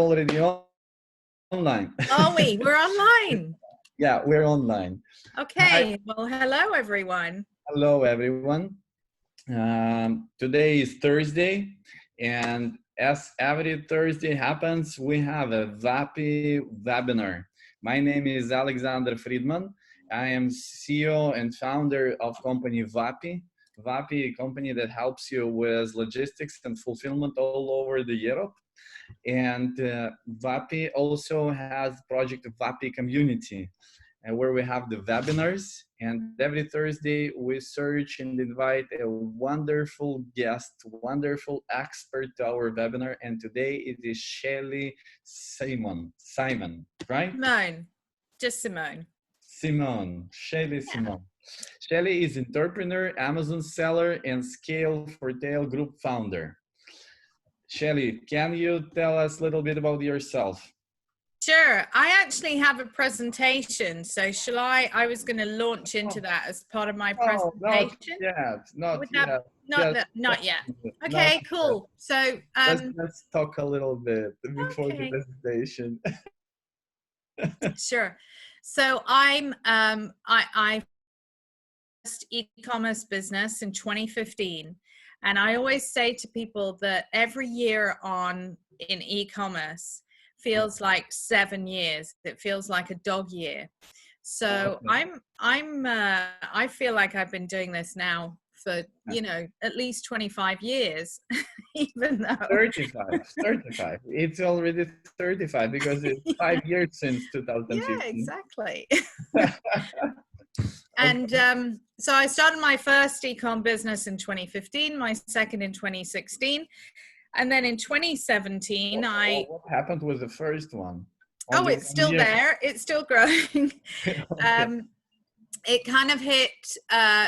already online. Are we? We're online. Yeah, we're online. Okay. Well, hello, everyone. Hello, everyone. Today is Thursday, and as every Thursday happens, we have a WAPI webinar. My name is Alexander Fridman. I am CEO and founder of company WAPI. WAPI, a company that helps you with logistics and fulfillment all over the Europe. And WAPI also has project WAPI community, where we have the webinars, and every Thursday we search and invite a wonderful guest, wonderful expert to our webinar. And today it is Shelley Simone, right? Simone, just Simone. Simone, Shelley. Yeah. Simone. Shelley is entrepreneur, Amazon seller, and Scale for Tail Group founder. Shelley, can you tell us a little bit about yourself? Sure. I actually have a presentation. So shall I? I was going to launch into that as part of my presentation. Not yet. Not yet. Okay, cool. So let's talk a little bit before the presentation. Sure. So I first e-commerce business in 2015. And I always say to people that every year in e-commerce feels like 7 years. It feels like a dog year. So I feel like I've been doing this now for, at least 25 years, even though 35. It's already 35 because it's 5 years since 2015. Yeah, exactly. And so I started my first e-com business in 2015, my second in 2016. And then in 2017, what happened with the first one? It's still there. It's still growing. It kind of hit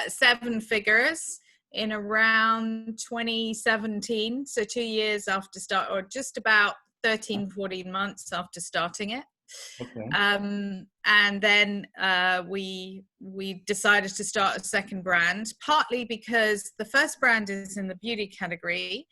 7 figures in around 2017. So 2 years after start, or just about 13, 14 months after starting it. Okay. And then we decided to start a second brand, partly because the first brand is in the beauty category,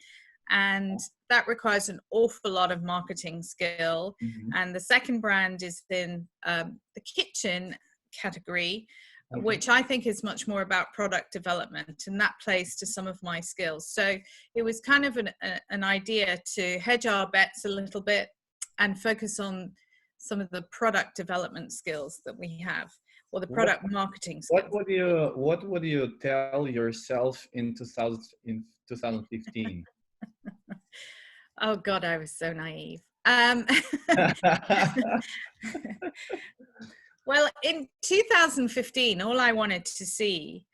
and that requires an awful lot of marketing skill. Mm-hmm. And the second brand is in the kitchen category, mm-hmm. which I think is much more about product development, and that plays to some of my skills. So it was kind of an idea to hedge our bets a little bit and focus on some of the product development skills that we have, or the product marketing skills. What would you tell yourself in 2015? Oh God, I was so naive. Well, in 2015, all I wanted to see,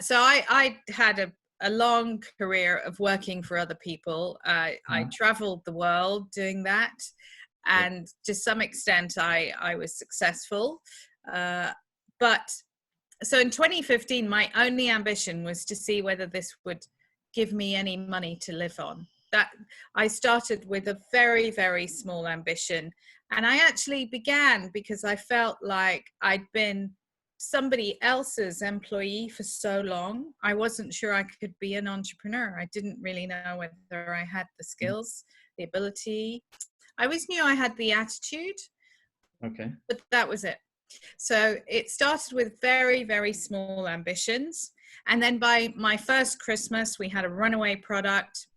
so I had a long career of working for other people. I traveled the world doing that. And to some extent, I was successful. But so in 2015, my only ambition was to see whether this would give me any money to live on. That I started with a very, very small ambition. And I actually began because I felt like I'd been somebody else's employee for so long. I wasn't sure I could be an entrepreneur. I didn't really know whether I had the skills, the ability. I always knew I had the attitude, but that was it. So it started with very, very small ambitions. And then by my first Christmas, we had a runaway product.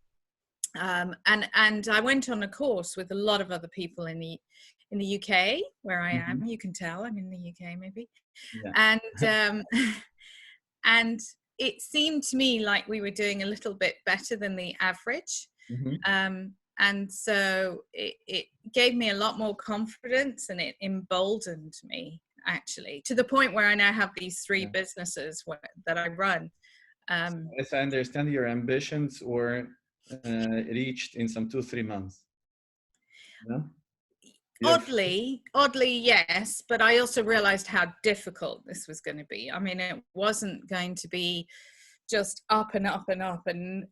And I went on a course with a lot of other people in the UK, where I am. You can tell I'm in the UK, maybe. Yeah. And it seemed to me like we were doing a little bit better than the average. And so it gave me a lot more confidence, and it emboldened me, actually, to the point where I now have these 3 businesses that I run. As I understand, your ambitions were reached in some 2-3 months. No? Oddly, yes. But I also realized how difficult this was going to be. I mean, it wasn't going to be just up and up and up and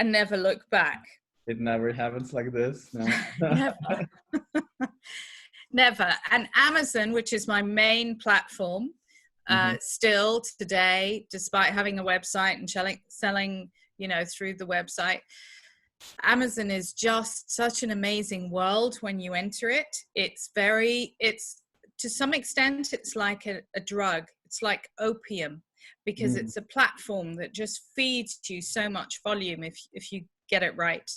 never look back. It never happens like this. No. Never. Never. And Amazon, which is my main platform, still today, despite having a website and selling, through the website, Amazon is just such an amazing world when you enter it. It's to some extent, it's like a drug. It's like opium, because it's a platform that just feeds you so much volume if you get it right.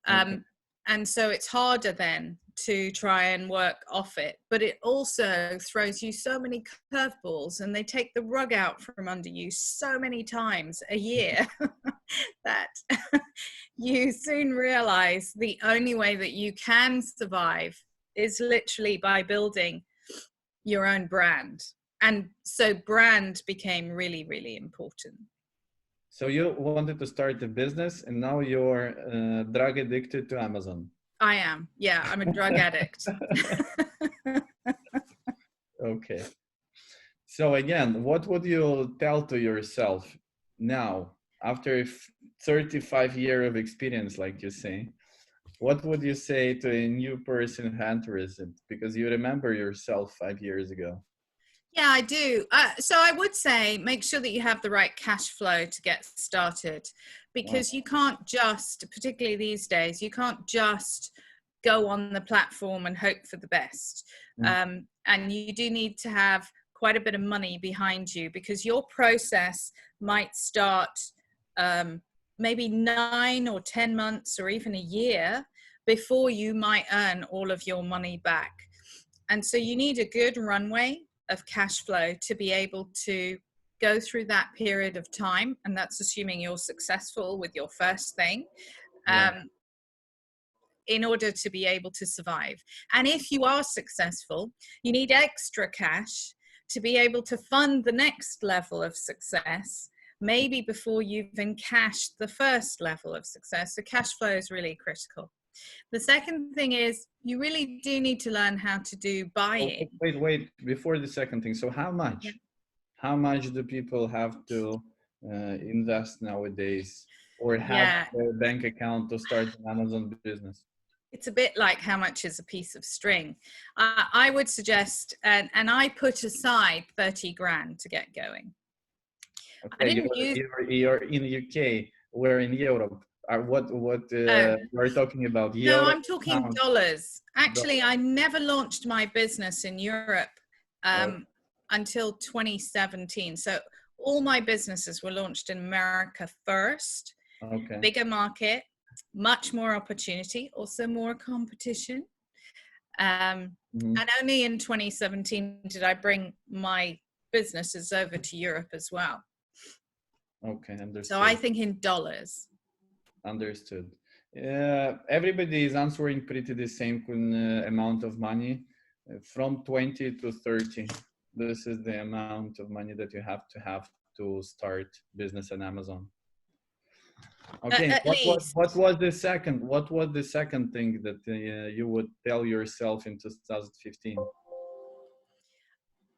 And so it's harder then to try and work off it, but it also throws you so many curveballs, and they take the rug out from under you so many times a year that you soon realize the only way that you can survive is literally by building your own brand. And so brand became really, really important. So you wanted to start a business, and now you're drug addicted to Amazon. I am. Yeah, I'm a drug addict. Okay. So again, what would you tell to yourself now, after 35 years of experience, like you say? What would you say to a new person who enters it? Because you remember yourself 5 years ago. Yeah, I do. So I would say make sure that you have the right cash flow to get started, because you can't just, particularly these days, you can't just go on the platform and hope for the best. And you do need to have quite a bit of money behind you, because your process might start maybe 9 or 10 months or even a year before you might earn all of your money back. And so you need a good runway of cash flow to be able to go through that period of time. And that's assuming you're successful with your first thing, in order to be able to survive. And if you are successful, you need extra cash to be able to fund the next level of success, maybe before you've encashed the first level of success. So cash flow is really critical. The second thing is you really do need to learn how to do buying. Oh, wait, before the second thing. So how much? How much do people have to invest nowadays, or have a bank account to start an Amazon business? It's a bit like how much is a piece of string. I would suggest, and I put aside 30 grand to get going. Okay, you're in the UK, we're in Europe. What we're talking about? No, I'm talking dollars. Actually, I never launched my business in Europe until 2017. So all my businesses were launched in America first. Okay. Bigger market, much more opportunity, also more competition. And only in 2017 did I bring my businesses over to Europe as well. Okay, understood. So I think in dollars. Understood. Everybody is answering pretty the same amount of money, from 20 to 30. This is the amount of money that you have to start business on Amazon. Okay. What was the second thing that you would tell yourself in 2015?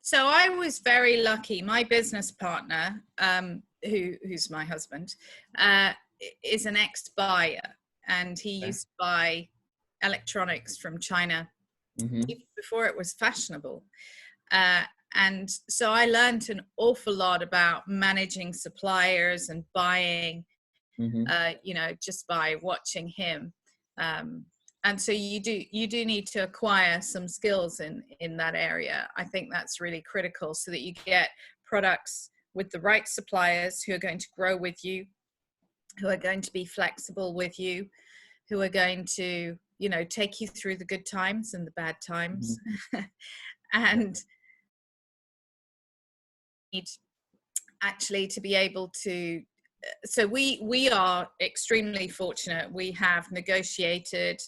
So I was very lucky. My business partner, who's my husband, is an ex-buyer, and he used to buy electronics from China even before it was fashionable. And so I learned an awful lot about managing suppliers and buying, just by watching him. And so you do need to acquire some skills in that area. I think that's really critical, so that you get products with the right suppliers who are going to grow with you, who are going to be flexible with you, who are going to, take you through the good times and the bad times. And need actually to be able to, so we are extremely fortunate. We have negotiated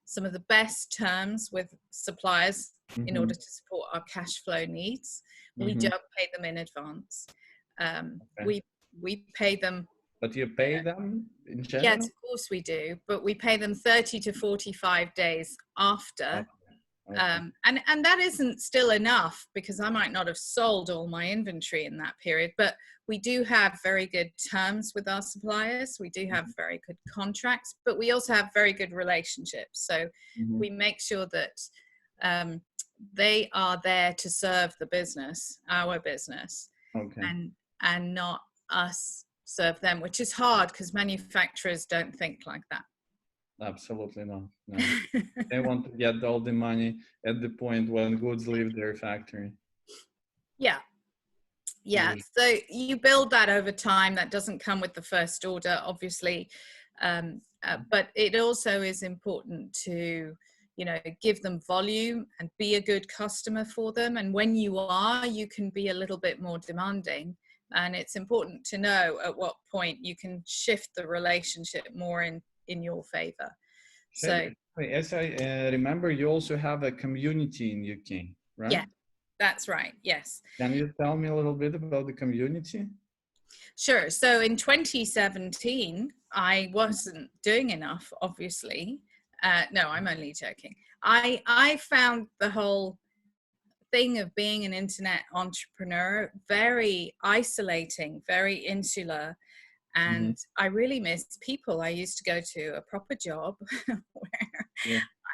some of the best terms with suppliers in order to support our cash flow needs. We don't pay them in advance. We pay them. But you pay them in general? Yes, of course we do. But we pay them 30 to 45 days after. And that isn't still enough, because I might not have sold all my inventory in that period, but we do have very good terms with our suppliers. We do have very good contracts, but we also have very good relationships. So we make sure that they are there to serve the business, our business, and not us serve them, which is hard because manufacturers don't think like that. Absolutely not. No. They want to get all the money at the point when goods leave their factory. Yeah. Yeah, so you build that over time. That doesn't come with the first order, obviously, but it also is important to, you know, give them volume and be a good customer for them. And when you are, you can be a little bit more demanding. And it's important to know at what point you can shift the relationship more in your favor. So, as I remember, you also have a community in UK, right? yeah, that's right. Yes. Can you tell me a little bit about the community? Sure. So in 2017, I wasn't doing enough, obviously. No, I'm only joking. I found the whole thing of being an internet entrepreneur very isolating, very insular. And I really missed people. I used to go to a proper job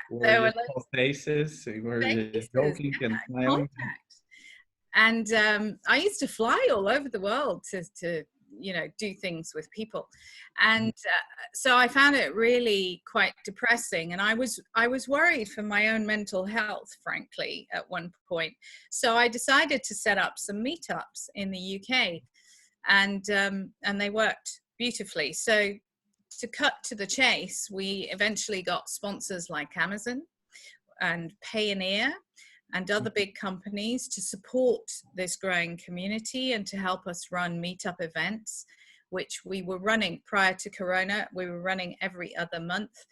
where there were faces, were joking and smiling. And I used to fly all over the world to you know, do things with people. And so I found it really quite depressing. And I was worried for my own mental health, frankly, at one point. So I decided to set up some meetups in the UK, and they worked beautifully. So to cut to the chase, we eventually got sponsors like Amazon and Payoneer and other big companies to support this growing community and to help us run meetup events, which we were running prior to Corona. We were running every other month.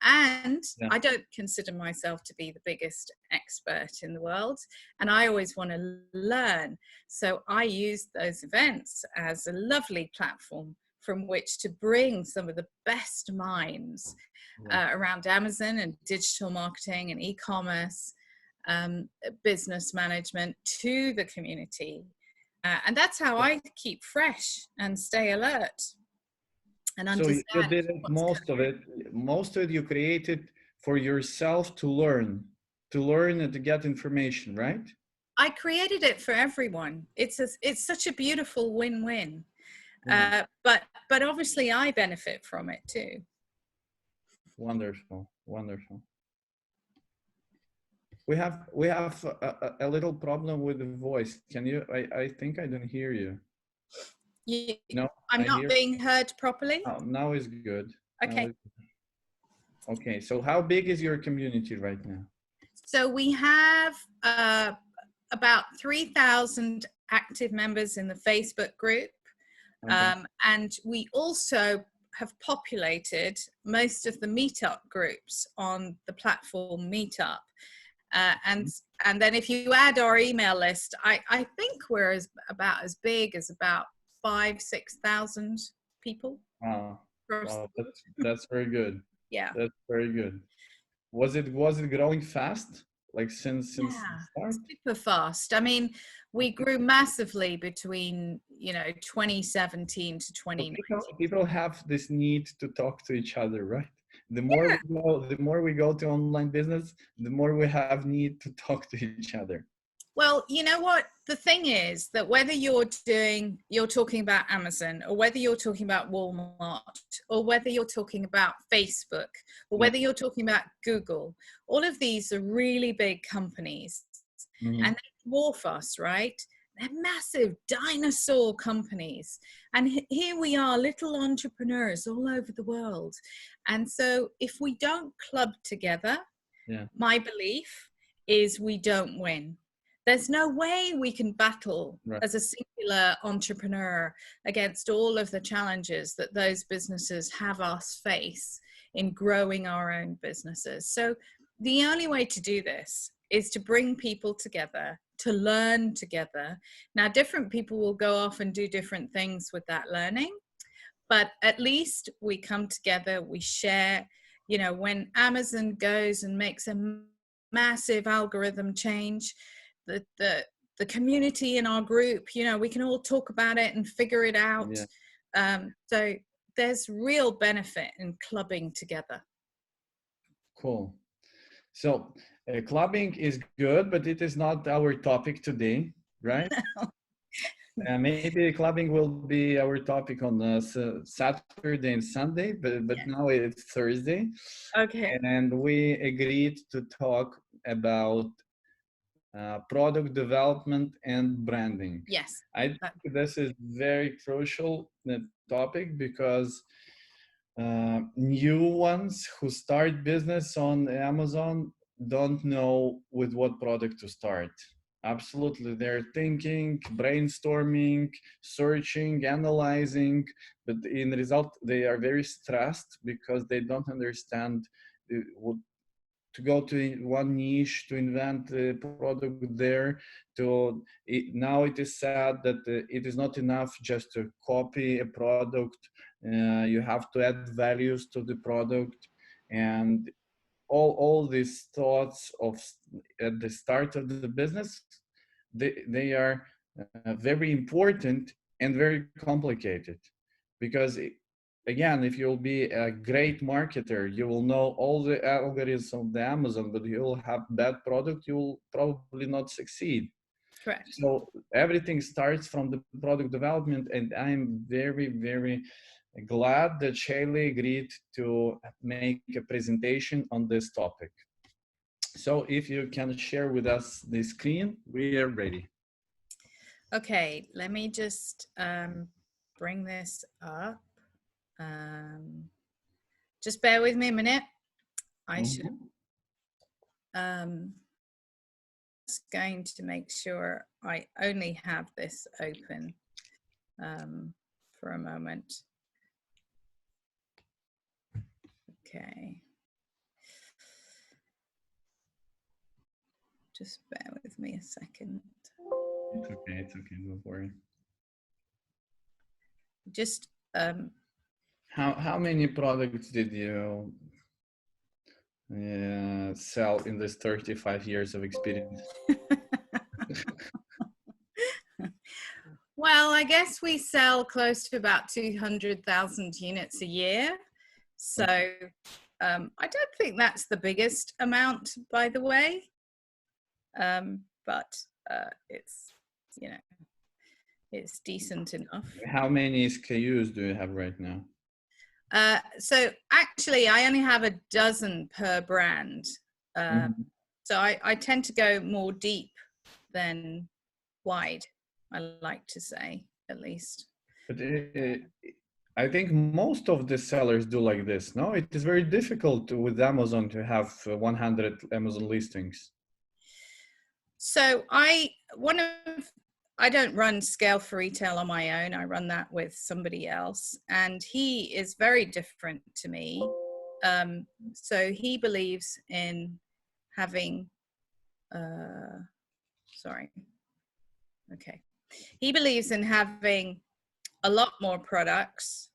I don't consider myself to be the biggest expert in the world, and I always want to learn. So I use those events as a lovely platform from which to bring some of the best minds around Amazon and digital marketing and e-commerce, business management to the community. And that's how I keep fresh and stay alert and understand. So you did it, most of it you created for yourself to learn and to get information, right? I created it for everyone. It's such a beautiful win-win. But obviously I benefit from it too. Wonderful, wonderful. We have a little problem with the voice. Can you? I think I don't hear you. No, I'm not being heard properly. Oh, now is good. Okay. Okay. So how big is your community right now? So we have about 3,000 active members in the Facebook group, and we also have populated most of the meetup groups on the platform Meetup. And then if you add our email list, I think we're about as big as about 5,000-6,000 people. Wow, that's very good. Yeah, that's very good. Was it growing fast? Like since the start? Super fast. I mean, we grew massively between 2017 to 2019. So people have this need to talk to each other, right? The more we go to online business, the more we have need to talk to each other. Well, you know what? The thing is that whether you're talking about Amazon, or whether you're talking about Walmart, or whether you're talking about Facebook, or whether you're talking about Google, all of these are really big companies, and they dwarf us, right? They're massive dinosaur companies. And here we are, little entrepreneurs all over the world. And so if we don't club together, my belief is we don't win. There's no way we can battle as a singular entrepreneur against all of the challenges that those businesses have us face in growing our own businesses. So the only way to do this is to bring people together, to learn together. Now, different people will go off and do different things with that learning, but at least we come together, we share. You know, when Amazon goes and makes a massive algorithm change, the community in our group, we can all talk about it and figure it out. So there's real benefit in clubbing together. Cool. So clubbing is good, but it is not our topic today, right? Maybe clubbing will be our topic on Saturday and Sunday, but Yeah. now it's Thursday. Okay. And we agreed to talk about product development and branding. Yes. I think this is very crucial topic because new ones who start business on Amazon don't know with what product to start. Absolutely, they're thinking, brainstorming, searching, analyzing, but in result they are very stressed because they don't understand what to go to one niche to invent a product there. Now it is said that it is not enough just to copy a product. You have to add values to the product, and all these thoughts of at the start of the business, they are very important and very complicated, because again, if you'll be a great marketer, you will know all the algorithms of the Amazon, but you'll have bad product, you will probably not succeed. Correct. So everything starts from the product development, and I'm very, very glad that Shelley agreed to make a presentation on this topic. So if you can share with us the screen, we are ready. Okay, let me just bring this up. Just bear with me a minute. I should just going to make sure I only have this open for a moment. Okay. Just bear with me a second. It's okay, don't worry. Just how many products did you sell in this 35 years of experience? well, I guess we sell close to about 200,000 units a year. So I don't think that's the biggest amount, by the way. But it's, you know, it's decent enough. How many SKUs do you have right now? So actually, I only have a dozen per brand. So I tend to go more deep than wide, I like to say, at least. But I think most of the sellers do like this. No, it is very difficult with Amazon to have 100 Amazon listings. So I don't run Scale for Retail on my own. I run that with somebody else, and he is very different to me. So he believes in having, he believes in having a lot more products.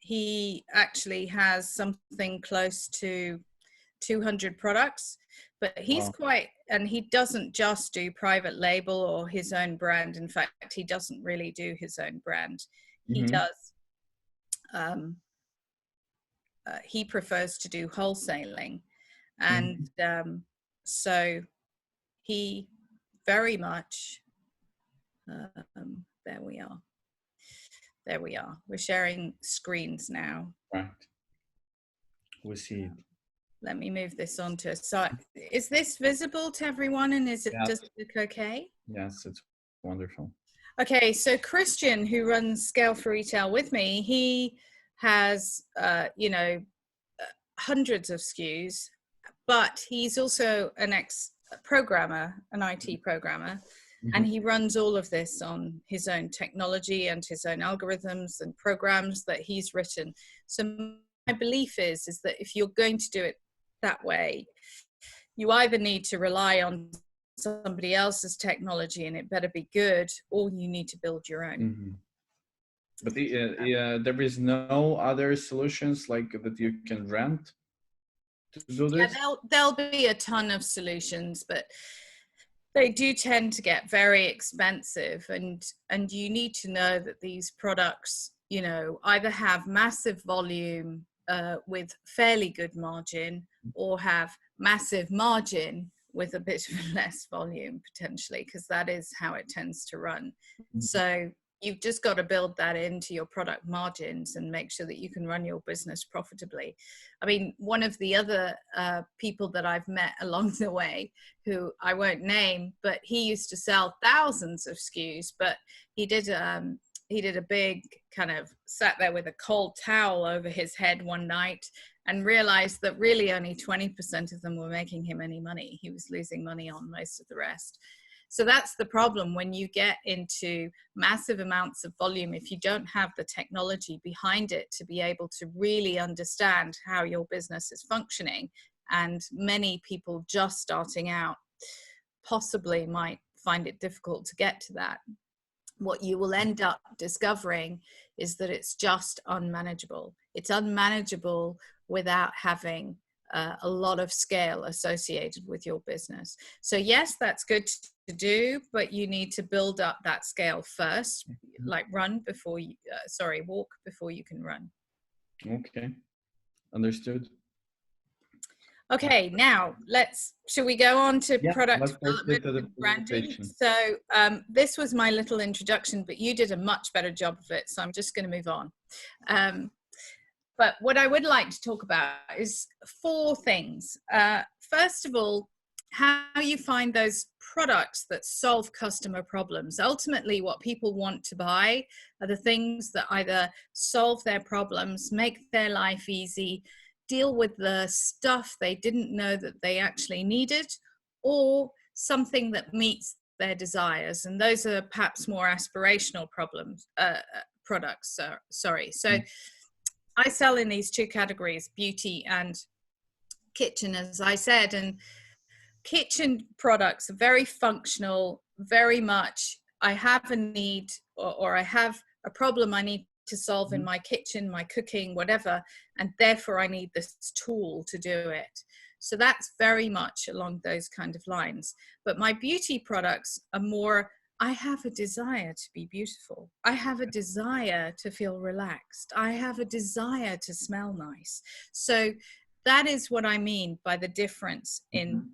He actually has something close to 200 products, but he's and he doesn't just do private label or his own brand. In fact, he doesn't really do his own brand. He does, he prefers to do wholesaling. And so he very much, there we are. There we are. We're sharing screens now. Right. We see it. Let me move this on to a side. Is this visible to everyone, and is it, does it look okay? Yes, it's wonderful. Okay, so Christian, who runs Scale for Retail with me, he has, you know, hundreds of SKUs, but he's also an ex-programmer, an IT programmer, and he runs all of this on his own technology and his own algorithms and programs that he's written. So my belief is that if you're going to do it that way, you either need to rely on somebody else's technology and it better be good, or you need to build your own. But there is no other solutions like that you can rent to do this? Yeah, there'll be a ton of solutions, but they do tend to get very expensive, and you need to know that these products, you know, either have massive volume with fairly good margin, or have massive margin with a bit of less volume potentially, because that is how it tends to run. Mhm. So you've just got to build that into your product margins and make sure that you can run your business profitably. I mean, one of the other people that I've met along the way, who I won't name, but he used to sell thousands of SKUs, but he did a big kind of sat there with a cold towel over his head one night and realized that really only 20% of them were making him any money. He was losing money on most of the rest. So that's the problem when you get into massive amounts of volume. If you don't have the technology behind it to be able to really understand how your business is functioning, and many people just starting out possibly might find it difficult to get to that, what you will end up discovering is that it's just unmanageable. It's unmanageable without having a lot of scale associated with your business. So yes, that's good to do, but you need to build up that scale first, like walk before you can run. Okay, understood. Okay, now should we go on to product development and branding? So this was my little introduction, but you did a much better job of it, so I'm just going to move on. But what I would like to talk about is 4 things. First of all, how you find those products that solve customer problems. Ultimately, what people want to buy are the things that either solve their problems, make their life easy, deal with the stuff they didn't know that they actually needed, or something that meets their desires. And those are perhaps more aspirational products. Sorry. So I sell in these 2 categories, beauty and kitchen, as I said. And kitchen products are very functional, very much I have a need or I have a problem I need to solve in my kitchen, my cooking, whatever, and therefore I need this tool to do it. So that's very much along those kind of lines. But my beauty products are more, I have a desire to be beautiful. I have a desire to feel relaxed. I have a desire to smell nice. So that is what I mean by the difference in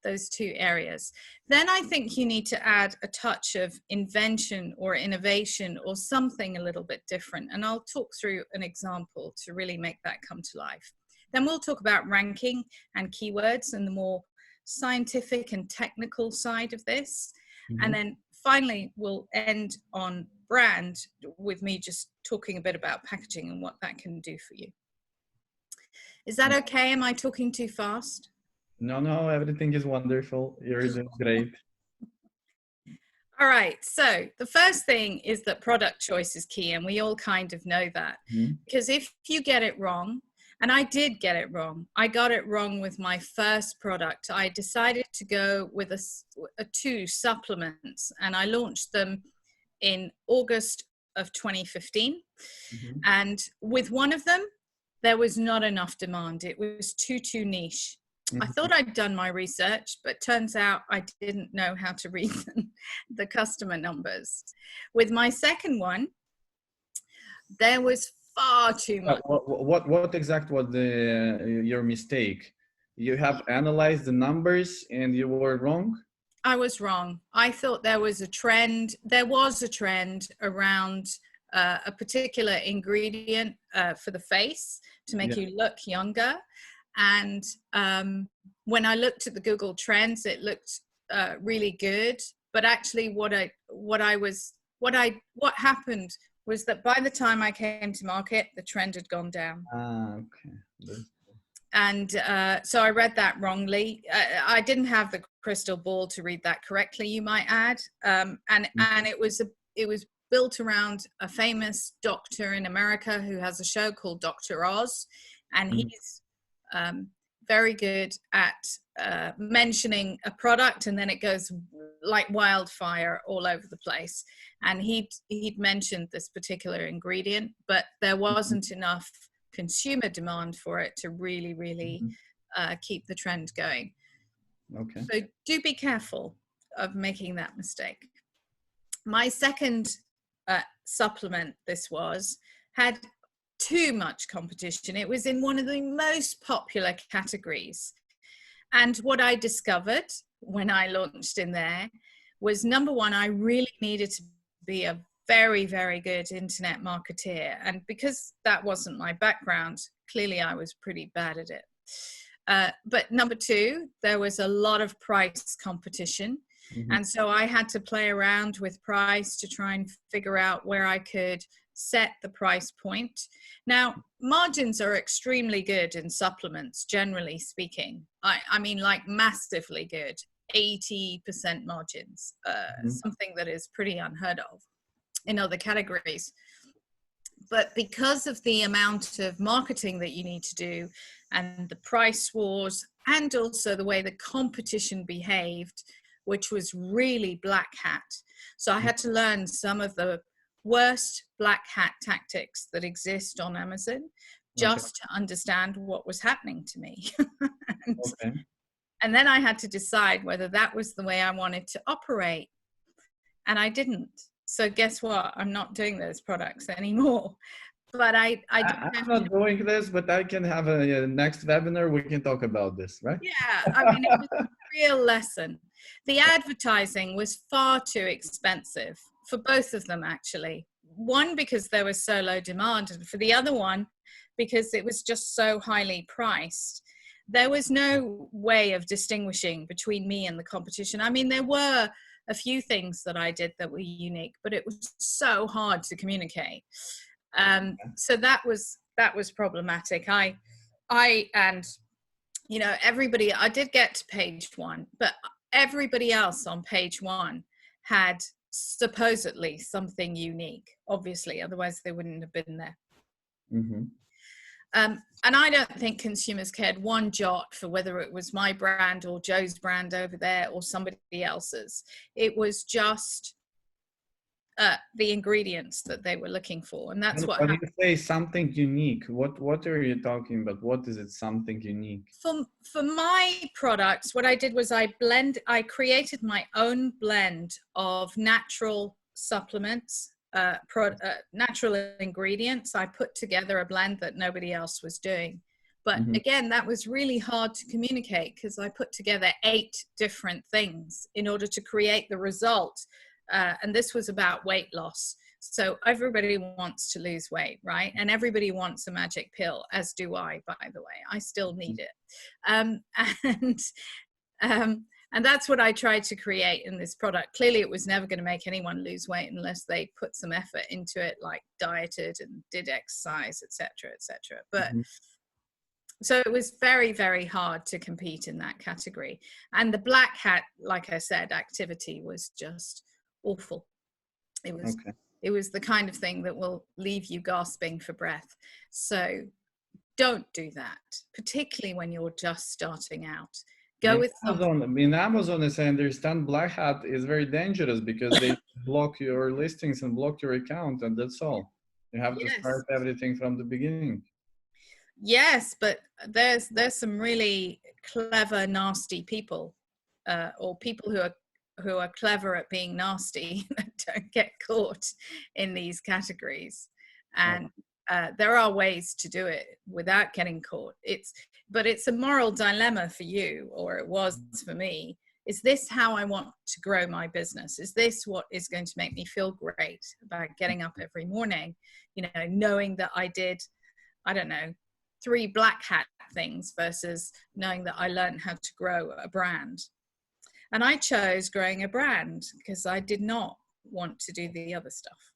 those 2 areas. Then I think you need to add a touch of invention or innovation or something a little bit different. And I'll talk through an example to really make that come to life. Then we'll talk about ranking and keywords and the more scientific and technical side of this. And then finally, we'll end on brand with me just talking a bit about packaging and what that can do for you. Is that okay? Am I talking too fast? No, everything is wonderful. You're doing great. All right. So the first thing is that product choice is key. And we all kind of know that. Because if you get it wrong, and I did get it wrong. I got it wrong with my first product. I decided to go with a 2 supplements, and I launched them in August of 2015. And with one of them, there was not enough demand. It was too niche. I thought I'd done my research, but turns out I didn't know how to read the customer numbers. With my second one, there was far too much. What exact was your mistake? You have analyzed the numbers and you were wrong? I was wrong. I thought there was a trend. There was a trend around a particular ingredient for the face to make you look younger. And when I looked at the Google Trends, it looked really good. But actually, what happened was that by the time I came to market, the trend had gone down. Okay. And so I read that wrongly. I didn't have the crystal ball to read that correctly, you might add. And it was built around a famous doctor in America who has a show called Dr. Oz, and he's very good at mentioning a product, and then it goes like wildfire all over the place. And he'd mentioned this particular ingredient, but there wasn't enough consumer demand for it to really keep the trend going. Okay. So do be careful of making that mistake. My second supplement, had too much competition. It was in one of the most popular categories. And what I discovered when I launched in there was, number one, I really needed to be a very, very good internet marketeer. And because that wasn't my background, clearly I was pretty bad at it. But number two, there was a lot of price competition. Mm-hmm. And so I had to play around with price to try and figure out where I could set the price point. Now, margins are extremely good in supplements, generally speaking. I mean, like massively good, 80% margins, something that is pretty unheard of in other categories. But because of the amount of marketing that you need to do and the price wars and also the way the competition behaved, which was really black hat. So I had to learn some of the worst black hat tactics that exist on Amazon just to understand what was happening to me. And then I had to decide whether that was the way I wanted to operate. And I didn't. So guess what? I'm not doing those products anymore. But I'm not doing this, but I can have a next webinar. We can talk about this, right? Yeah, I mean, it was a real lesson. The advertising was far too expensive for both of them, actually. One, because there was so low demand, and for the other one, because it was just so highly priced. There was no way of distinguishing between me and the competition. I mean, there were a few things that I did that were unique, but it was so hard to communicate. So that was problematic. And you know, everybody, I did get to page one, but everybody else on page one had supposedly something unique, obviously, otherwise they wouldn't have been there. Mm-hmm. And I don't think consumers cared one jot for whether it was my brand or Joe's brand over there or somebody else's. It was just the ingredients that they were looking for, and that's what happened. You say something unique. What are you talking about? What is it? Something unique? For my products, what I did was I created my own blend of natural supplements, natural ingredients. I put together a blend that nobody else was doing. But again, that was really hard to communicate because I put together 8 different things in order to create the result. And this was about weight loss. So everybody wants to lose weight, right? And everybody wants a magic pill, as do I, by the way. I still need it. And that's what I tried to create in this product. Clearly, it was never going to make anyone lose weight unless they put some effort into it, like dieted and did exercise, etc., etc. But so it was very, very hard to compete in that category. And the black hat, like I said, activity was just awful. It was the kind of thing that will leave you gasping for breath. So don't do that, particularly when you're just starting out. Go with Amazon. In Amazon, as I understand, black hat is very dangerous because they block your listings and block your account, and that's all. You have to start everything from the beginning. Yes, but there's some really clever, nasty people, or people who are clever at being nasty that don't get caught in these categories. And there are ways to do it without getting caught. But it's a moral dilemma for you, or it was for me. Is this how I want to grow my business? Is this what is going to make me feel great about getting up every morning? You know, knowing that I did, I don't know, 3 black hat things versus knowing that I learned how to grow a brand. And I chose growing a brand because I did not want to do the other stuff.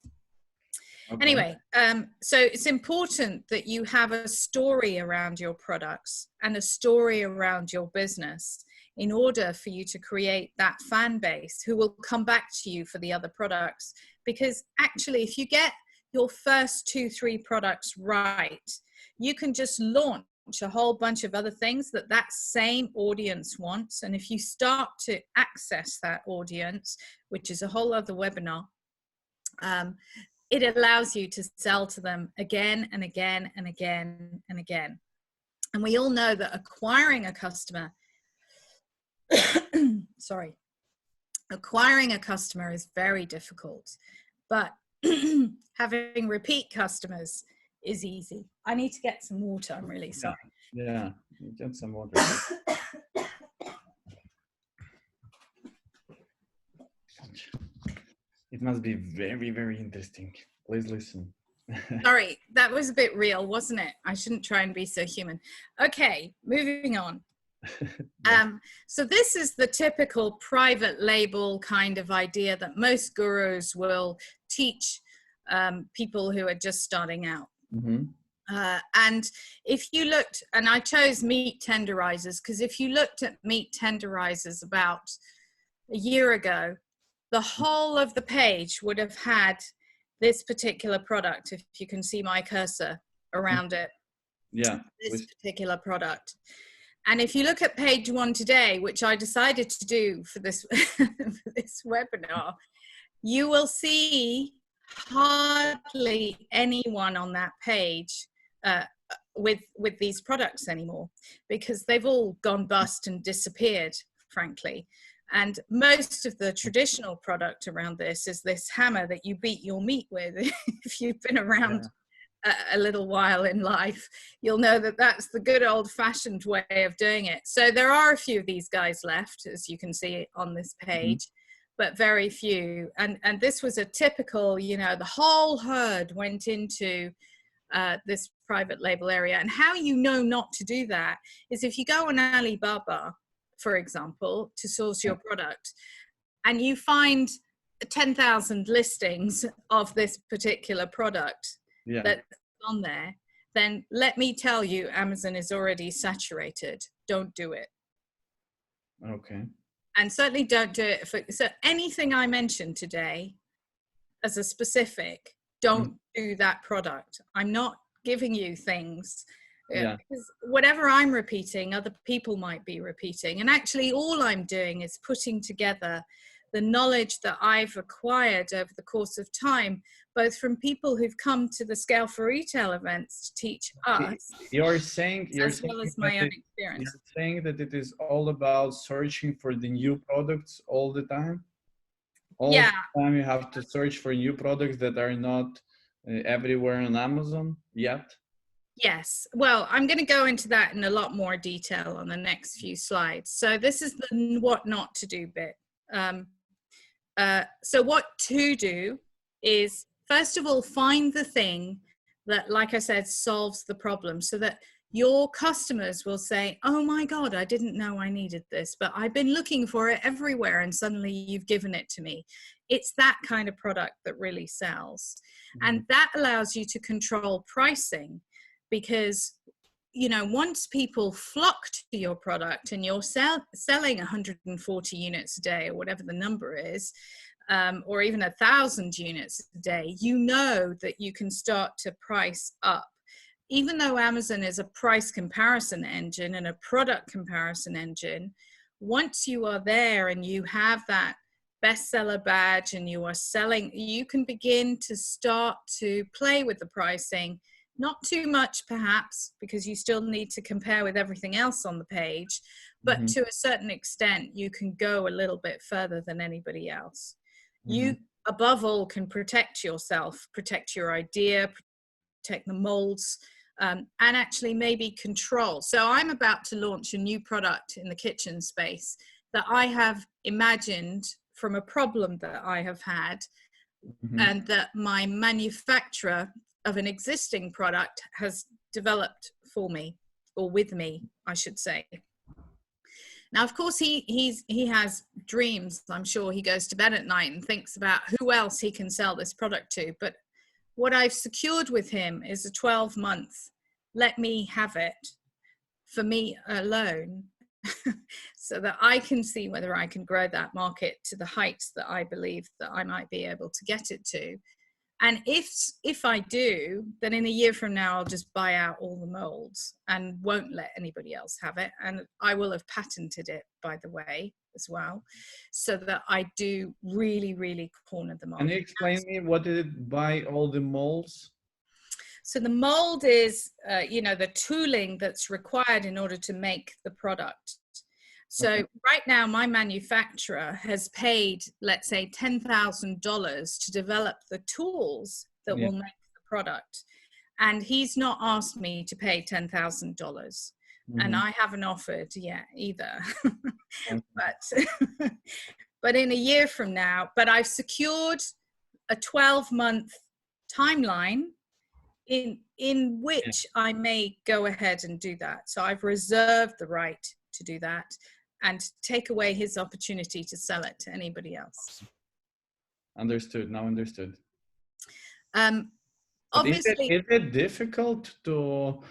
Anyway, so it's important that you have a story around your products and a story around your business in order for you to create that fan base who will come back to you for the other products. Because actually, if you get your first 2-3 products right, you can just launch a whole bunch of other things that same audience wants. And if you start to access that audience, which is a whole other webinar, it allows you to sell to them again and again and again and again. And we all know that acquiring a customer, acquiring a customer is very difficult, but having repeat customers is easy. I need to get some water. I'm really sorry. Yeah, get some water. It must be very, very interesting. Please listen. Sorry, that was a bit real, wasn't it? I shouldn't try and be so human. Okay, moving on. Yeah. So this is the typical private label kind of idea that most gurus will teach people who are just starting out. Mm-hmm. And if you looked, and I chose meat tenderizers, because if you looked at meat tenderizers about a year ago, the whole of the page would have had this particular product, if you can see my cursor around it. Yeah. This particular product. And if you look at page 1 today, which I decided to do for this, for this webinar, you will see hardly anyone on that page with these products anymore, because they've all gone bust and disappeared, frankly. And most of the traditional product around this is this hammer that you beat your meat with. If you've been around a little while in life, you'll know that that's the good old-fashioned way of doing it. So there are a few of these guys left, as you can see on this page, but very few. And this was a typical, you know, the whole herd went into this private label area. And how you know not to do that is if you go on Alibaba, for example, to source your product, and you find 10,000 listings of this particular product that's on there, then let me tell you, Amazon is already saturated. Don't do it. Okay. And certainly don't do it for, so anything I mentioned today as a specific, don't do that product. I'm not giving you things. Because whatever I'm repeating, other people might be repeating. And actually all I'm doing is putting together the knowledge that I've acquired over the course of time, both from people who've come to the Scale for Retail events to teach us, as well as my own experience. You're saying that it is all about searching for the new products all the time? All the time you have to search for new products that are not everywhere on Amazon yet? Yes. Well, I'm going to go into that in a lot more detail on the next few slides. So this is the what not to do bit. So what to do is, first of all, find the thing that, like I said, solves the problem, so that your customers will say, oh my God, I didn't know I needed this, but I've been looking for it everywhere and suddenly you've given it to me. It's that kind of product that really sells. And that allows you to control pricing, because, you know, once people flock to your product and you're selling 140 units a day or whatever the number is, or even 1,000 units a day, you know that you can start to price up. Even though Amazon is a price comparison engine and a product comparison engine, once you are there and you have that bestseller badge and you are selling, you can begin to start to play with the pricing. Not too much, perhaps, because you still need to compare with everything else on the page, but to a certain extent, you can go a little bit further than anybody else. You, above all, can protect yourself, protect your idea, protect the molds, and actually maybe control. So I'm about to launch a new product in the kitchen space that I have imagined from a problem that I have had, and that my manufacturer of an existing product has developed for me, or with me, I should say. Now, of course, he has dreams. I'm sure he goes to bed at night and thinks about who else he can sell this product to. But what I've secured with him is a 12-month, let me have it for me alone, so that I can see whether I can grow that market to the heights that I believe that I might be able to get it to. And if I do, then in a year from now, I'll just buy out all the molds and won't let anybody else have it. And I will have patented it, by the way, as well, so that I do really, really corner the market. Can you explain me what did it buy all the molds? So the mold is, you know, the tooling that's required in order to make the product. So right now, my manufacturer has paid, let's say, $10,000 to develop the tools that will make the product. And he's not asked me to pay $10,000. And I haven't offered yet either. But in a year from now, but I've secured a 12-month timeline in which I may go ahead and do that. So I've reserved the right to do that and take away his opportunity to sell it to anybody else. Understood. Now understood. Obviously, is it difficult to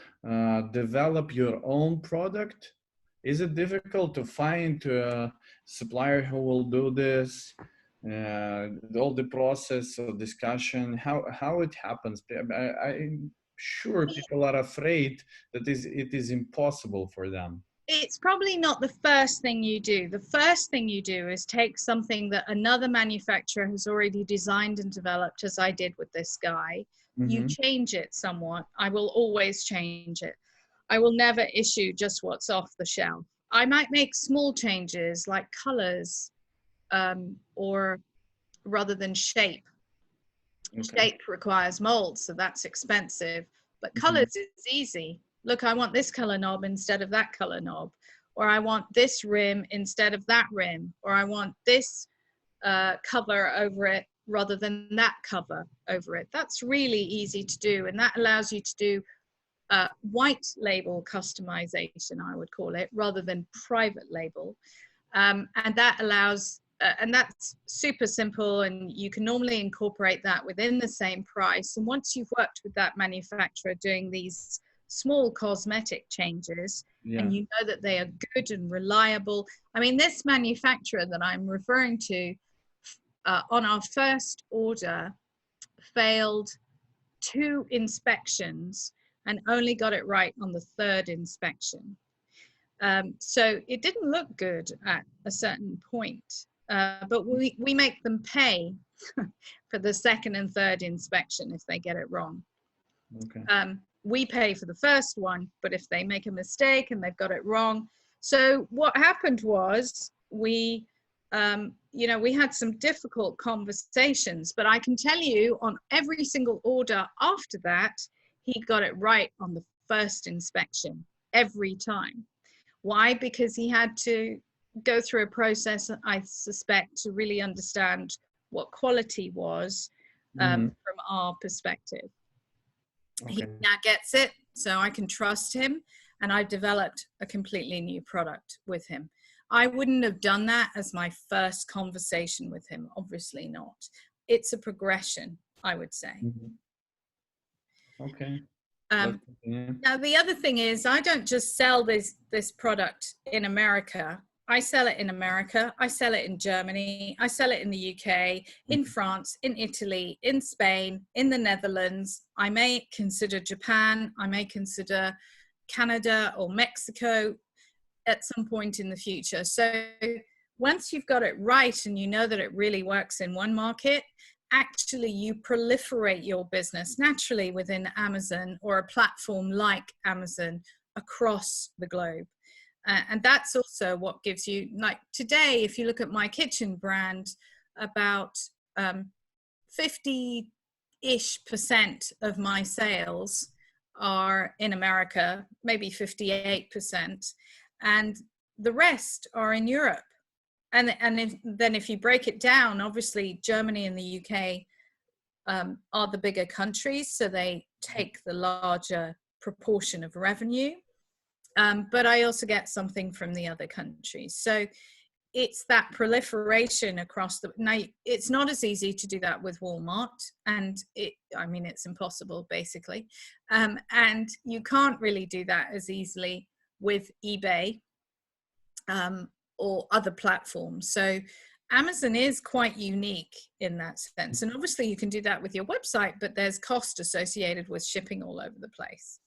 develop your own product? Is it difficult to find a supplier who will do this? All the process of discussion, how it happens? I'm sure people are afraid that it is impossible for them. it's probably not the first thing you do. The first thing you do is take something that another manufacturer has already designed and developed, as I did with this guy. You change it somewhat. I will always change it. I will never issue just what's off the shelf. I might make small changes like colors, or rather than shape. Shape requires molds, so that's expensive, but colors is easy. Look, I want this color knob instead of that color knob, or I want this rim instead of that rim, or I want this cover over it rather than that cover over it. That's really easy to do, and that allows you to do white label customization, I would call it, rather than private label. And that allows, and that's super simple, and you can normally incorporate that within the same price. And once you've worked with that manufacturer doing these small cosmetic changes, and you know that they are good and reliable. I mean, this manufacturer that I'm referring to, on our first order, failed 2 inspections and only got it right on the 3rd inspection. So it didn't look good at a certain point, but we make them pay for the 2nd and 3rd inspection if they get it wrong. We pay for the first one, but if they make a mistake and they've got it wrong. So what happened was we had some difficult conversations, but I can tell you on every single order after that, he got it right on the 1st inspection every time. Why? Because he had to go through a process, I suspect, to really understand what quality was from our perspective. He now gets it, so I can trust him, and I've developed a completely new product with him. I wouldn't have done that as my first conversation with him, obviously not. It's a progression, I would say. Now, the other thing is, I don't just sell this product in America. I sell it in America. I sell it in Germany. I sell it in the UK, in France, in Italy, in Spain, in the Netherlands. I may consider Japan. I may consider Canada or Mexico at some point in the future. So once you've got it right and you know that it really works in one market, actually you proliferate your business naturally within Amazon or a platform like Amazon across the globe. And that's also what gives you, like today, if you look at my kitchen brand, about 50-ish% of my sales are in America, maybe 58%, and the rest are in Europe. And then if you break it down, obviously Germany and the UK are the bigger countries, so they take the larger proportion of revenue. But I also get something from the other countries. So it's that proliferation across the, now it's not as easy to do that with Walmart, and it's impossible basically. And you can't really do that as easily with eBay or other platforms. So Amazon is quite unique in that sense. And obviously you can do that with your website, but there's cost associated with shipping all over the place.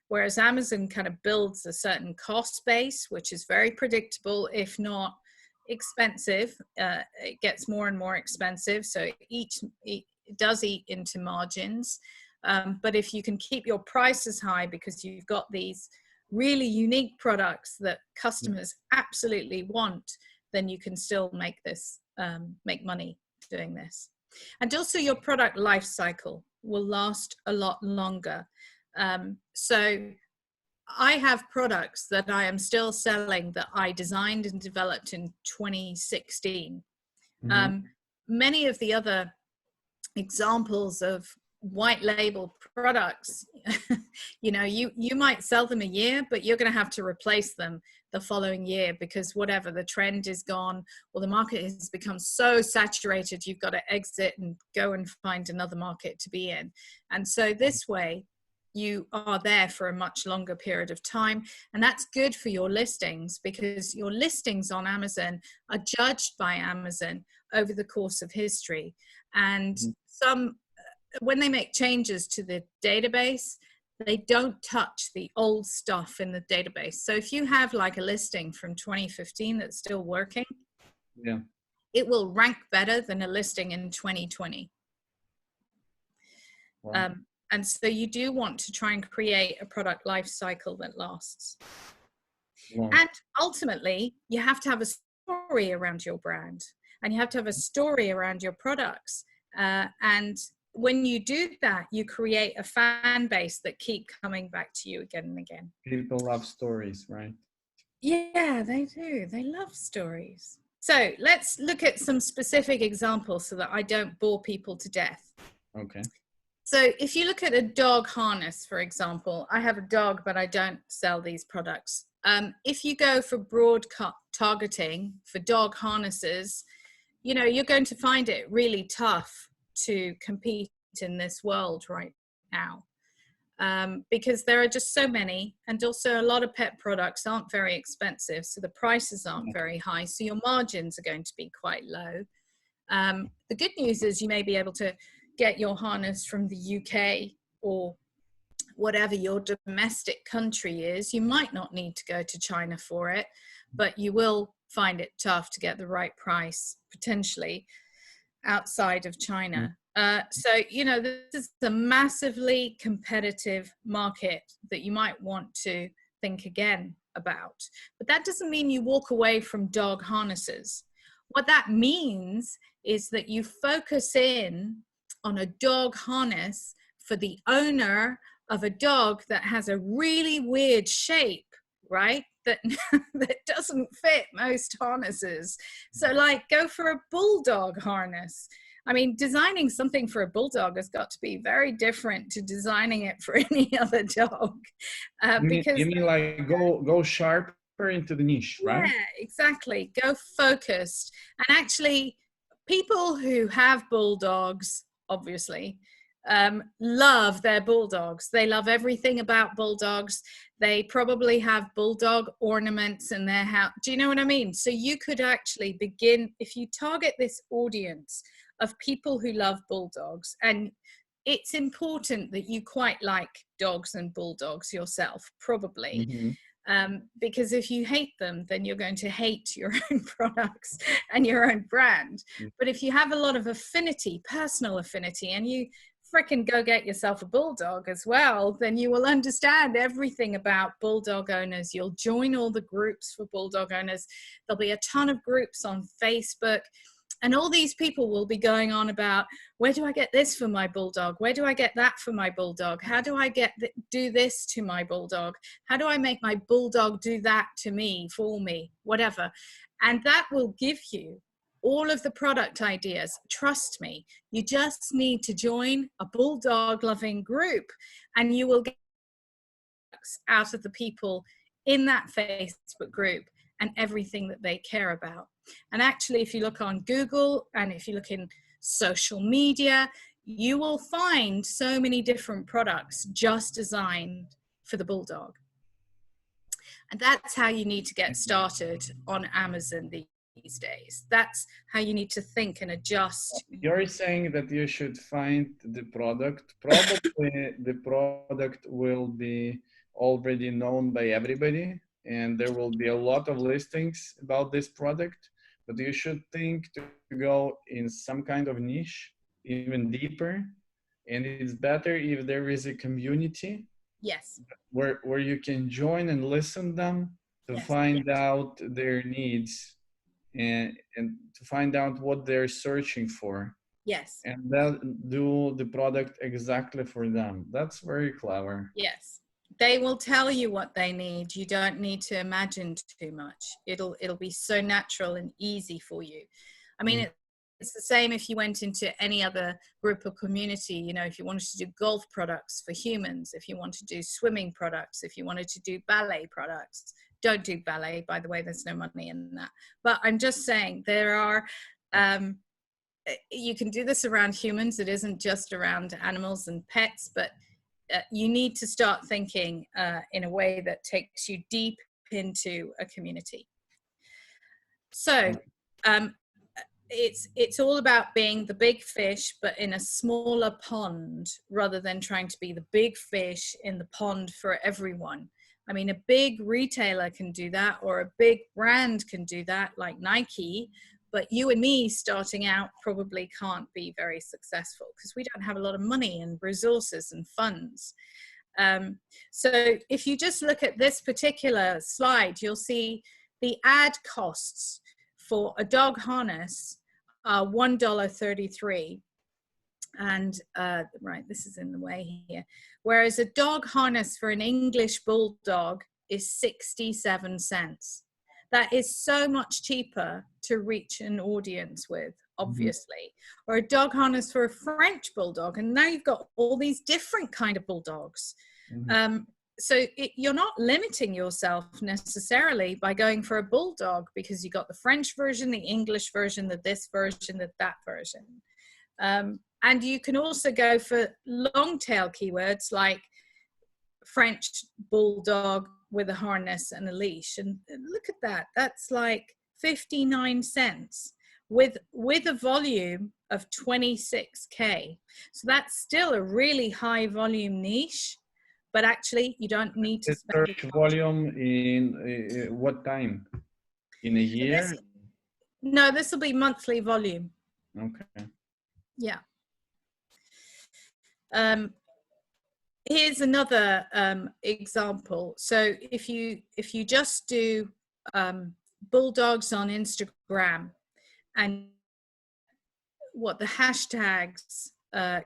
Whereas Amazon kind of builds a certain cost base, which is very predictable, if not expensive. It gets more and more expensive. So it does eat into margins. But if you can keep your prices high because you've got these really unique products that customers absolutely want, then you can still make this, make money doing this. And also your product life cycle will last a lot longer. So I have products that I am still selling that I designed and developed in 2016. Many of the other examples of white label products. You know, you might sell them a year, but you're going to have to replace them the following year, because whatever, the trend is gone, or the market has become so saturated, you've got to exit and go and find another market to be in. And so this way you are there for a much longer period of time, and that's good for your listings, because your listings on Amazon are judged by Amazon over the course of history. And when they make changes to the database, they don't touch the old stuff in the database. So if you have like a listing from 2015 that's still working, yeah, it will rank better than a listing in 2020. wow. And so you do want to try and create a product life cycle that lasts. Wow. And ultimately, you have to have a story around your brand, and you have to have a story around your products. And when you do that, you create a fan base that keep coming back to you again and again. People love stories, right? Yeah, they do. They love stories. So let's look at some specific examples so that I don't bore people to death. Okay. So if you look at a dog harness, for example, I have a dog, but I don't sell these products. If you go for broad targeting for dog harnesses, you know, you're going to find it really tough to compete in this world right now, because there are just so many, and also a lot of pet products aren't very expensive, so the prices aren't very high, so your margins are going to be quite low. The good news is you may be able to get your harness from the UK or whatever your domestic country is. You might not need to go to China for it, but you will find it tough to get the right price potentially outside of China. So, you know, this is a massively competitive market that you might want to think again about. But that doesn't mean you walk away from dog harnesses. What that means is that you focus in on a dog harness for the owner of a dog that has a really weird shape, right? That that doesn't fit most harnesses. So like, go for a bulldog harness. I mean, designing something for a bulldog has got to be very different to designing it for any other dog. You mean like go sharper into the niche, right? Yeah, exactly. Go focused. And actually, people who have bulldogs, obviously, love their bulldogs. They love everything about bulldogs. They probably have bulldog ornaments in their house. Do you know what I mean? So you could actually begin, if you target this audience of people who love bulldogs, and it's important that you quite like dogs and bulldogs yourself, probably. Because if you hate them, then you're going to hate your own products and your own brand. But if you have a lot of affinity, personal affinity, and you frickin' go get yourself a bulldog as well, then you will understand everything about bulldog owners. You'll join all the groups for bulldog owners. There'll be a ton of groups on Facebook. And all these people will be going on about, where do I get this for my bulldog? Where do I get that for my bulldog? How do I do this to my bulldog? How do I make my bulldog do that to me, for me, whatever? And that will give you all of the product ideas. Trust me, you just need to join a bulldog loving group, and you will get out of the people in that Facebook group and everything that they care about. And actually, if you look on Google and if you look in social media, you will find so many different products just designed for the bulldog. And that's how you need to get started on Amazon these days. That's how you need to think and adjust. You're saying that you should find the product. Probably the product will be already known by everybody, and there will be a lot of listings about this product. But you should think to go in some kind of niche, even deeper. And it's better if there is a community. Yes. Where you can join and listen them to find out their needs and to find out what they're searching for. Yes. And then do the product exactly for them. That's very clever. Yes. They will tell you what they need. You don't need to imagine too much. It'll be so natural and easy for you. I mean, it's the same if you went into any other group or community. You know, if you wanted to do golf products for humans, if you want to do swimming products, if you wanted to do ballet products. Don't do ballet, by the way, there's no money in that. But I'm just saying there are, you can do this around humans. It isn't just around animals and pets, but you need to start thinking in a way that takes you deep into a community. So it's all about being the big fish, but in a smaller pond, rather than trying to be the big fish in the pond for everyone. I mean, a big retailer can do that, or a big brand can do that, like Nike, but you and me starting out probably can't be very successful because we don't have a lot of money and resources and funds. So if you just look at this particular slide, you'll see the ad costs for a dog harness are $1.33. And right, this is in the way here. Whereas a dog harness for an English bulldog is 67 cents. That is so much cheaper to reach an audience with, obviously. Or a dog harness for a French bulldog. And now you've got all these different kind of bulldogs. So you're not limiting yourself necessarily by going for a bulldog, because you got the French version, the English version, the this version, the that version. And you can also go for long tail keywords like French bulldog with a harness and a leash. And look at that. That's like 59 cents with a volume of 26K. So that's still a really high volume niche, but actually you don't need to spend search volume in what time? In a year? No, this will be monthly volume. Okay. Yeah. Here's another example. So if you just do bulldogs on Instagram and what the hashtags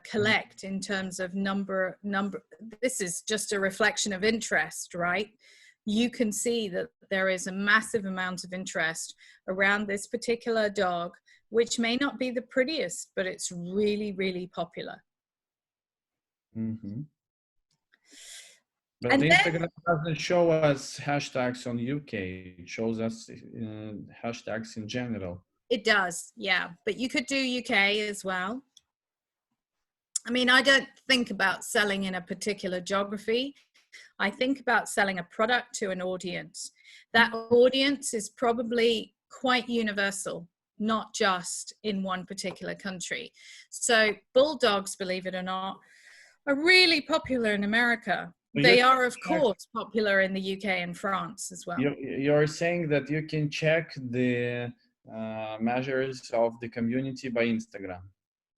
collect in terms of number, this is just a reflection of interest, right? You can see that there is a massive amount of interest around this particular dog, which may not be the prettiest, but it's really, really popular. But Instagram doesn't show us hashtags on UK. It shows us hashtags in general. It does, yeah. But you could do UK as well. I mean, I don't think about selling in a particular geography. I think about selling a product to an audience. That audience is probably quite universal, not just in one particular country. So bulldogs, believe it or not, are really popular in America. They are, of course, popular in the UK and France as well. You're saying that you can check the measures of the community by Instagram?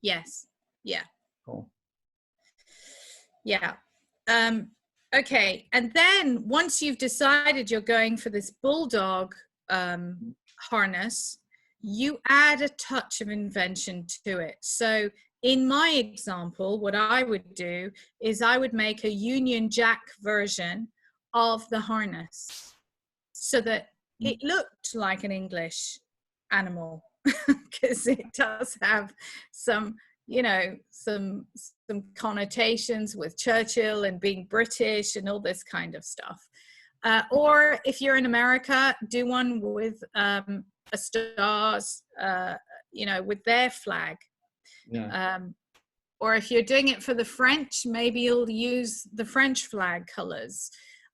Yes. Yeah. Cool. Yeah. Okay. And then once you've decided you're going for this bulldog harness, you add a touch of invention to it. So in my example, what I would do is I would make a Union Jack version of the harness so that it looked like an English animal, because it does have some, you know, some connotations with Churchill and being British and all this kind of stuff. Or if you're in America, do one with a stars, you know, with their flag. Yeah. Or if you're doing it for the French, maybe you'll use the French flag colors.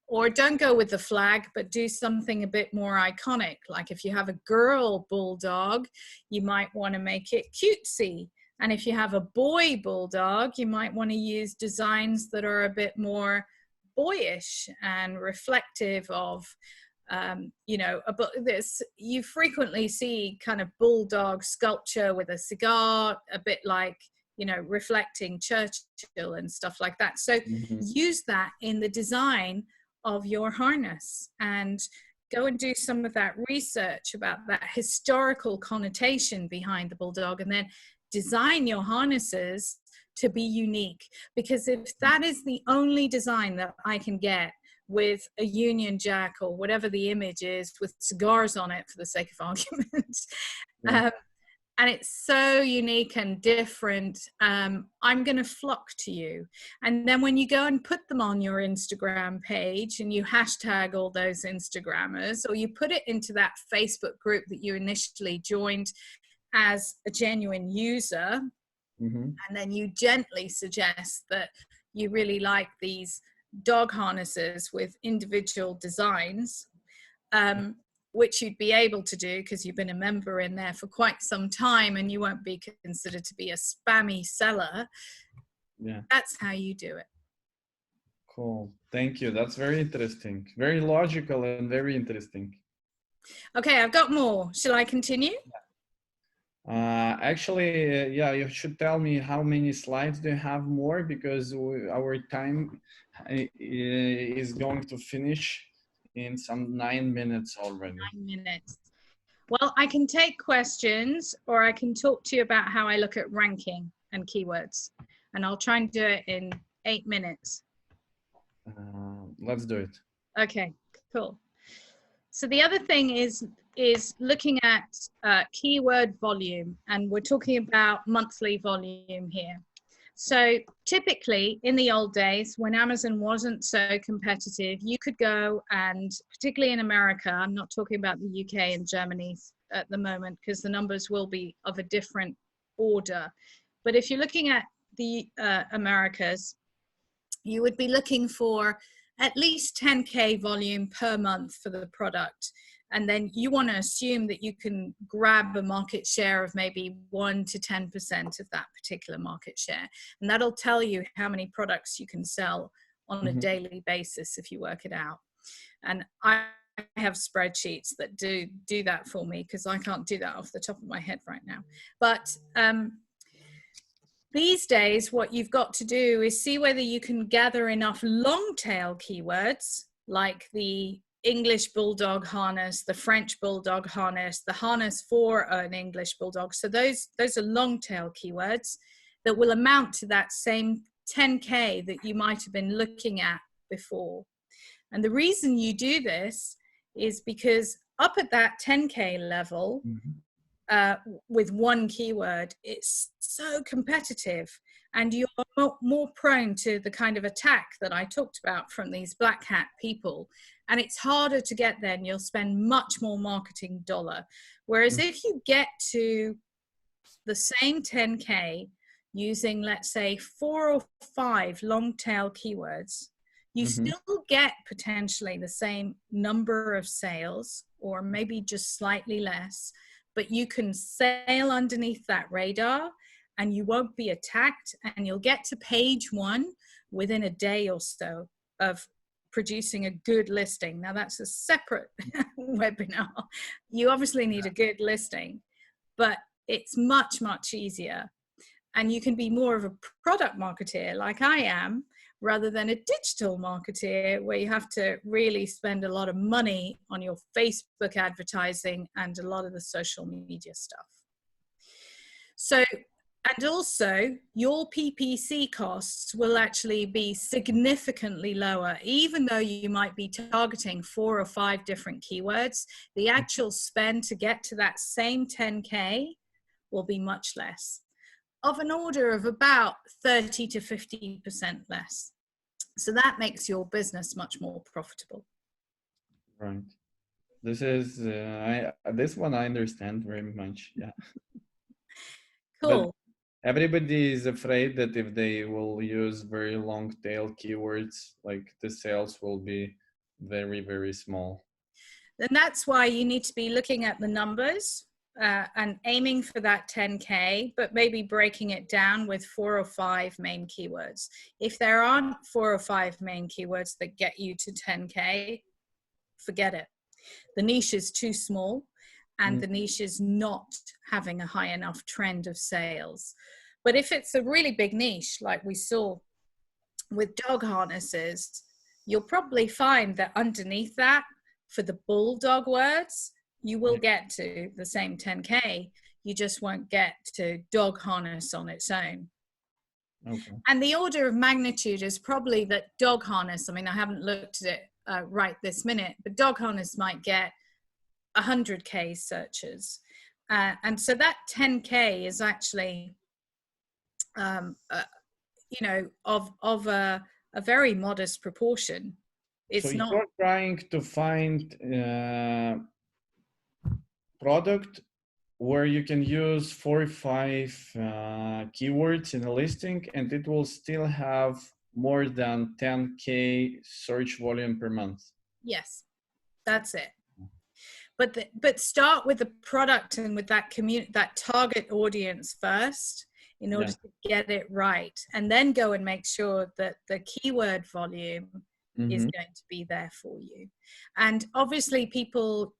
Or don't go with the flag, but do something a bit more iconic. Like if you have a girl bulldog, you might want to make it cutesy. And if you have a boy bulldog, you might want to use designs that are a bit more boyish and reflective of, you know, this. You frequently see kind of bulldog sculpture with a cigar, a bit like, you know, reflecting Churchill and stuff like that. So use that in the design of your harness and go and do some of that research about that historical connotation behind the bulldog, and then design your harnesses to be unique. Because if that is the only design that I can get with a Union Jack or whatever the image is with cigars on it, for the sake of argument, and it's so unique and different. I'm going to flock to you. And then when you go and put them on your Instagram page and you hashtag all those Instagrammers, or you put it into that Facebook group that you initially joined as a genuine user, and then you gently suggest that you really like these dog harnesses with individual designs, which you'd be able to do because you've been a member in there for quite some time and you won't be considered to be a spammy seller. Yeah. That's how you do it. Cool. Thank you. That's very interesting. Very logical and very interesting. Okay, I've got more. Shall I continue? Actually, yeah, you should tell me how many slides do you have more, because our time is going to finish in some 9 minutes already. 9 minutes. Well, I can take questions, or I can talk to you about how I look at ranking and keywords, and I'll try and do it in 8 minutes. Let's do it. Okay, cool. So the other thing is looking at keyword volume, and we're talking about monthly volume here. So typically in the old days, when Amazon wasn't so competitive, you could go and, particularly in America, I'm not talking about the UK and Germany at the moment because the numbers will be of a different order. But if you're looking at the Americas, you would be looking for at least 10K volume per month for the product. And then you want to assume that you can grab a market share of maybe 1 to 10% of that particular market share. And that'll tell you how many products you can sell on a daily basis if you work it out. And I have spreadsheets that do that for me because I can't do that off the top of my head right now. But these days, what you've got to do is see whether you can gather enough long tail keywords like the English Bulldog harness, the French Bulldog harness, the harness for an English Bulldog. So those are long tail keywords that will amount to that same 10K that you might have been looking at before. And the reason you do this is because up at that 10K level, with one keyword, it's so competitive, and you're more prone to the kind of attack that I talked about from these black hat people, and it's harder to get there, and you'll spend much more marketing dollar. Whereas if you get to the same 10K using, let's say, 4 or 5 long tail keywords, you still get potentially the same number of sales, or maybe just slightly less, but you can sail underneath that radar and you won't be attacked, and you'll get to page 1 within a day or so of producing a good listing. Now that's a separate webinar. You obviously need a good listing, but it's much, much easier. And you can be more of a product marketeer like I am, rather than a digital marketeer where you have to really spend a lot of money on your Facebook advertising and a lot of the social media stuff. So, and also your PPC costs will actually be significantly lower, even though you might be targeting 4 or 5 different keywords. The actual spend to get to that same 10K will be much less, of an order of about 30 to 50% less. So that makes your business much more profitable. Right. This is, this one I understand very much. Yeah. Cool. But everybody is afraid that if they will use very long tail keywords, like the sales will be very, very small. And that's why you need to be looking at the numbers and aiming for that 10K, but maybe breaking it down with 4 or 5 main keywords. If there aren't 4 or 5 main keywords that get you to 10K, forget it. The niche is too small, and the niche is not having a high enough trend of sales. But if it's a really big niche, like we saw with dog harnesses, you'll probably find that underneath that, for the Bulldog words, you will get to the same 10K. You just won't get to dog harness on its own. Okay. And the order of magnitude is probably that dog harness, I mean, I haven't looked at it right this minute, but dog harness might get 100K searches. And so that 10K is actually, you know, of a very modest proportion. It's so not. you're trying to find product where you can use 4 or 5 keywords in a listing, and it will still have more than 10K search volume per month. Yes, that's it. But start with the product and with that community, that target audience first, in order to get it right, and then go and make sure that the keyword volume is going to be there for you. And obviously people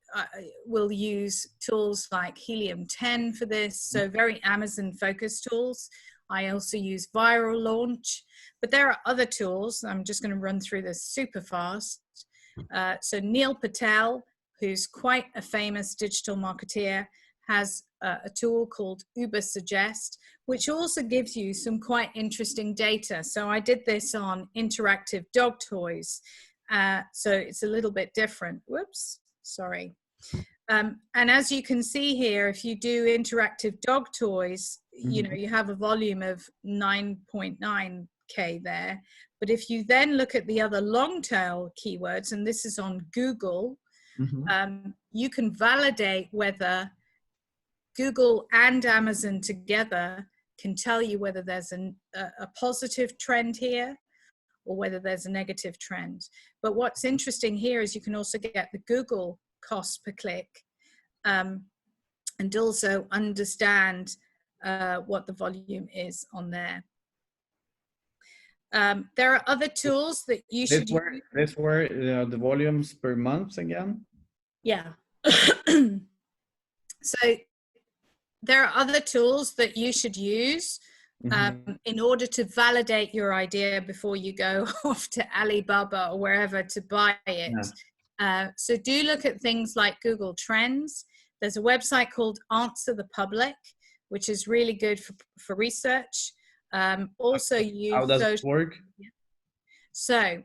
will use tools like Helium 10 for this, so very Amazon focused tools. I also use Viral Launch, but there are other tools. I'm just going to run through this super fast. So Neil Patel, who's quite a famous digital marketeer, has a tool called Uber Suggest, which also gives you some quite interesting data. So I did this on interactive dog toys. So it's a little bit different. Whoops, sorry. And as you can see here, if you do interactive dog toys, you know, you have a volume of 9.9K there. But if you then look at the other long tail keywords, and this is on Google, you can validate whether Google and Amazon together can tell you whether there's a positive trend here or whether there's a negative trend. But what's interesting here is you can also get the Google cost per click, and also understand what the volume is on there. There are other tools that you should use. This were the volumes per month again? Yeah. So there are other tools that you should use in order to validate your idea before you go off to Alibaba or wherever to buy it. So do look at things like Google Trends. There's a website called Answer the Public, which is really good for research. Also use how does it work? So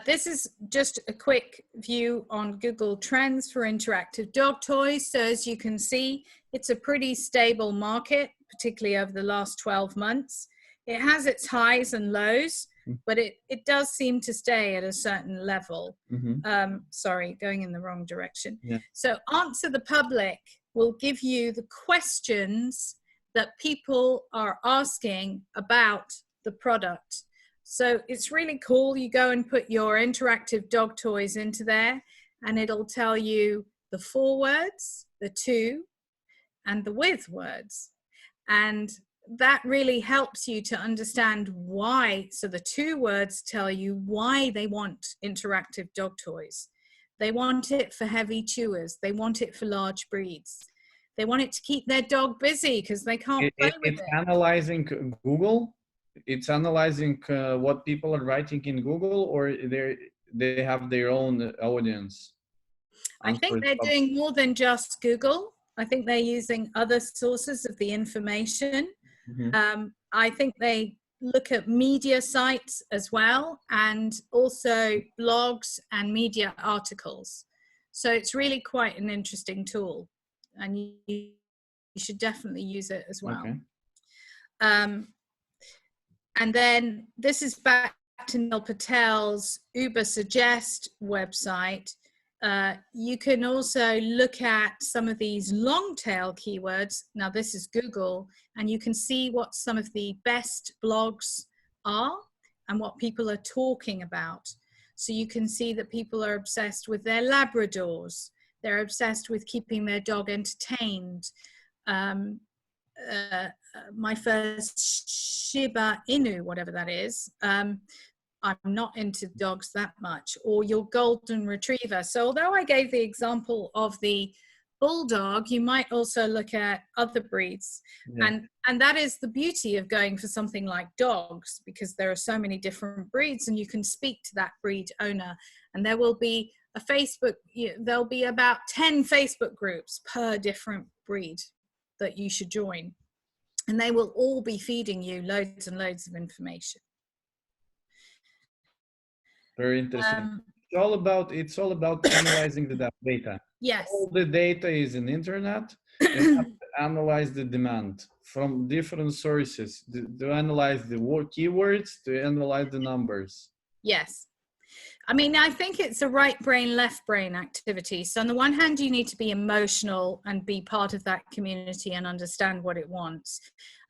this is just a quick view on Google Trends for interactive dog toys. So as you can see, it's a pretty stable market, particularly over the last 12 months. It has its highs and lows, but it does seem to stay at a certain level. Sorry, going in the wrong direction. So Answer the Public will give you the questions that people are asking about the product. So it's really cool. You go and put your interactive dog toys into there, and it'll tell you the 4 words, the 2, and the with words. And that really helps you to understand why. So the 2 words tell you why they want interactive dog toys. They want it for heavy chewers. They want it for large breeds. They want it to keep their dog busy because they can't play with it. It's analyzing Google. It's analyzing what people are writing in Google, or they have their own audience. I think they're doing more than just Google. I think they're using other sources of the information. I think they look at media sites as well, and also blogs and media articles. So it's really quite an interesting tool, and you should definitely use it as well. And then this is back to Neil Patel's Uber Suggest website. You can also look at some of these long tail keywords. Now this is Google, and you can see what some of the best blogs are and what people are talking about. So you can see that people are obsessed with their Labradors. They're obsessed with keeping their dog entertained. My first Shiba Inu, whatever that is. I'm not into dogs that much, or your golden retriever. So although I gave the example of the Bulldog, you might also look at other breeds. And that is the beauty of going for something like dogs, because there are so many different breeds, and you can speak to that breed owner. And there will be a Facebook, there'll be about 10 Facebook groups per different breed that you should join. And they will all be feeding you loads and loads of information. Very interesting. it's all about analyzing the data. Yes. All the data is in internet. You have to analyze the demand from different sources to analyze the keywords, to analyze the numbers. Yes. I mean, I think it's a right brain, left brain activity. So on the one hand, you need to be emotional and be part of that community and understand what it wants.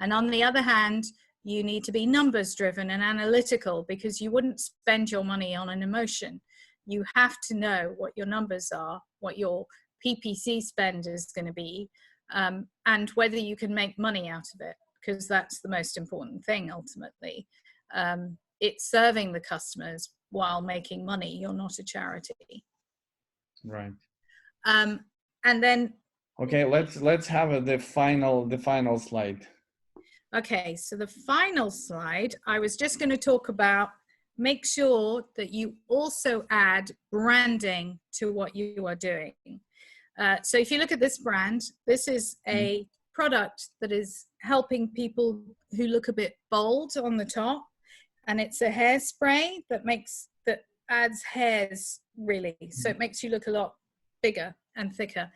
And on the other hand, you need to be numbers driven and analytical, because you wouldn't spend your money on an emotion. You have to know what your numbers are, what your PPC spend is going to be, and whether you can make money out of it, because that's the most important thing ultimately. It's serving the customers while making money. You're not a charity. Right. And then, okay, let's have the final slide. Okay, so the final slide, I was just going to talk about, make sure that you also add branding to what you are doing. So if you look at this brand, this is a product that is helping people who look a bit bold on the top, and it's a hairspray that adds hairs, really, so it makes you look a lot bigger and thicker.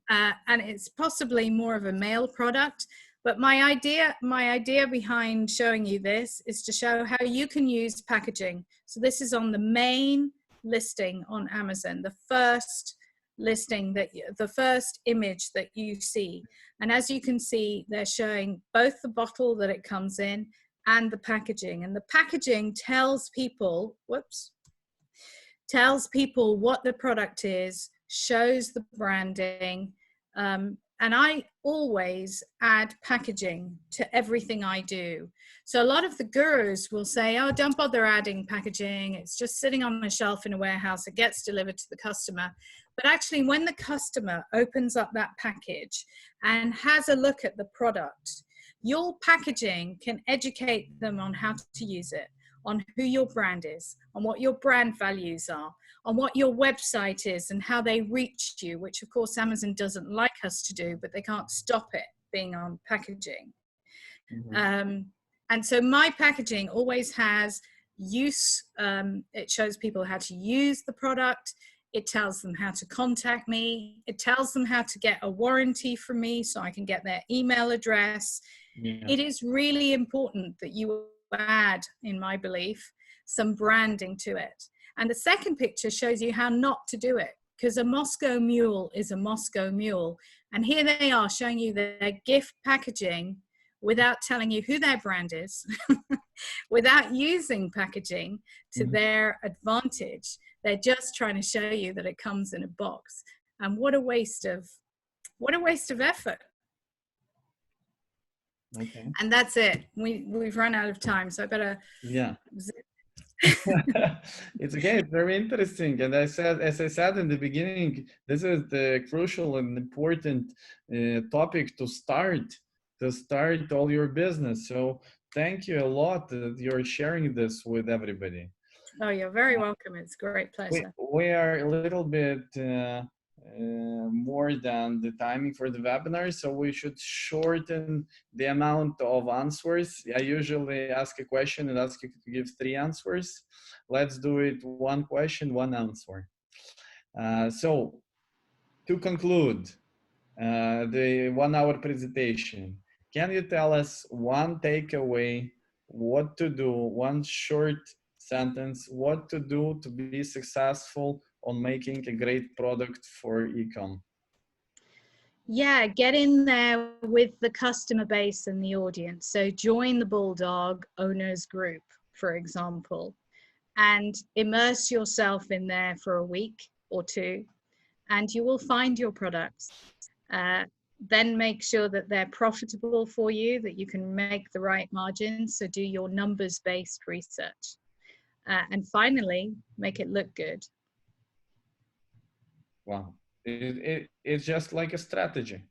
And it's possibly more of a male product. But my idea behind showing you this is to show how you can use packaging. So this is on the main listing on Amazon, the first listing, the first image that you see. And as you can see, they're showing both the bottle that it comes in and the packaging. And the packaging tells people, tells people what the product is, shows the branding, and I always add packaging to everything I do. So a lot of the gurus will say, oh, don't bother adding packaging. It's just sitting on a shelf in a warehouse. It gets delivered to the customer. But actually, when the customer opens up that package and has a look at the product, your packaging can educate them on how to use it, on who your brand is, on what your brand values are, on what your website is and how they reach you, which of course Amazon doesn't like us to do, but they can't stop it being on packaging. And so my packaging always has use. It shows people how to use the product. It tells them how to contact me. It tells them how to get a warranty from me so I can get their email address. It is really important that you add, in my belief, some branding to it. And the second picture shows you how not to do it, because a Moscow mule is a Moscow mule. And here they are showing you their gift packaging without telling you who their brand is, without using packaging to their advantage. They're just trying to show you that it comes in a box. And what a waste of effort. Okay. And that's it. We've run out of time, so I better. Yeah. It's okay. It's very interesting. And as I said in the beginning, this is the crucial and important topic to start all your business. So thank you a lot that you're sharing this with everybody. Oh, you're very welcome. It's a great pleasure. We are a little bit more than the timing for the webinar, so we should shorten the amount of answers. I usually ask a question and ask you to give 3 answers. Let's do it 1 question, 1 answer. So to conclude the 1-hour presentation, can you tell us 1 takeaway, what to do, 1 short sentence, what to do to be successful on making a great product for e-com? Yeah, get in there with the customer base and the audience. So join the Bulldog owners group, for example, and immerse yourself in there for a week or 2, and you will find your products. Then make sure that they're profitable for you, that you can make the right margins. So do your numbers-based research. And finally, make it look good. Wow. It's just like a strategy.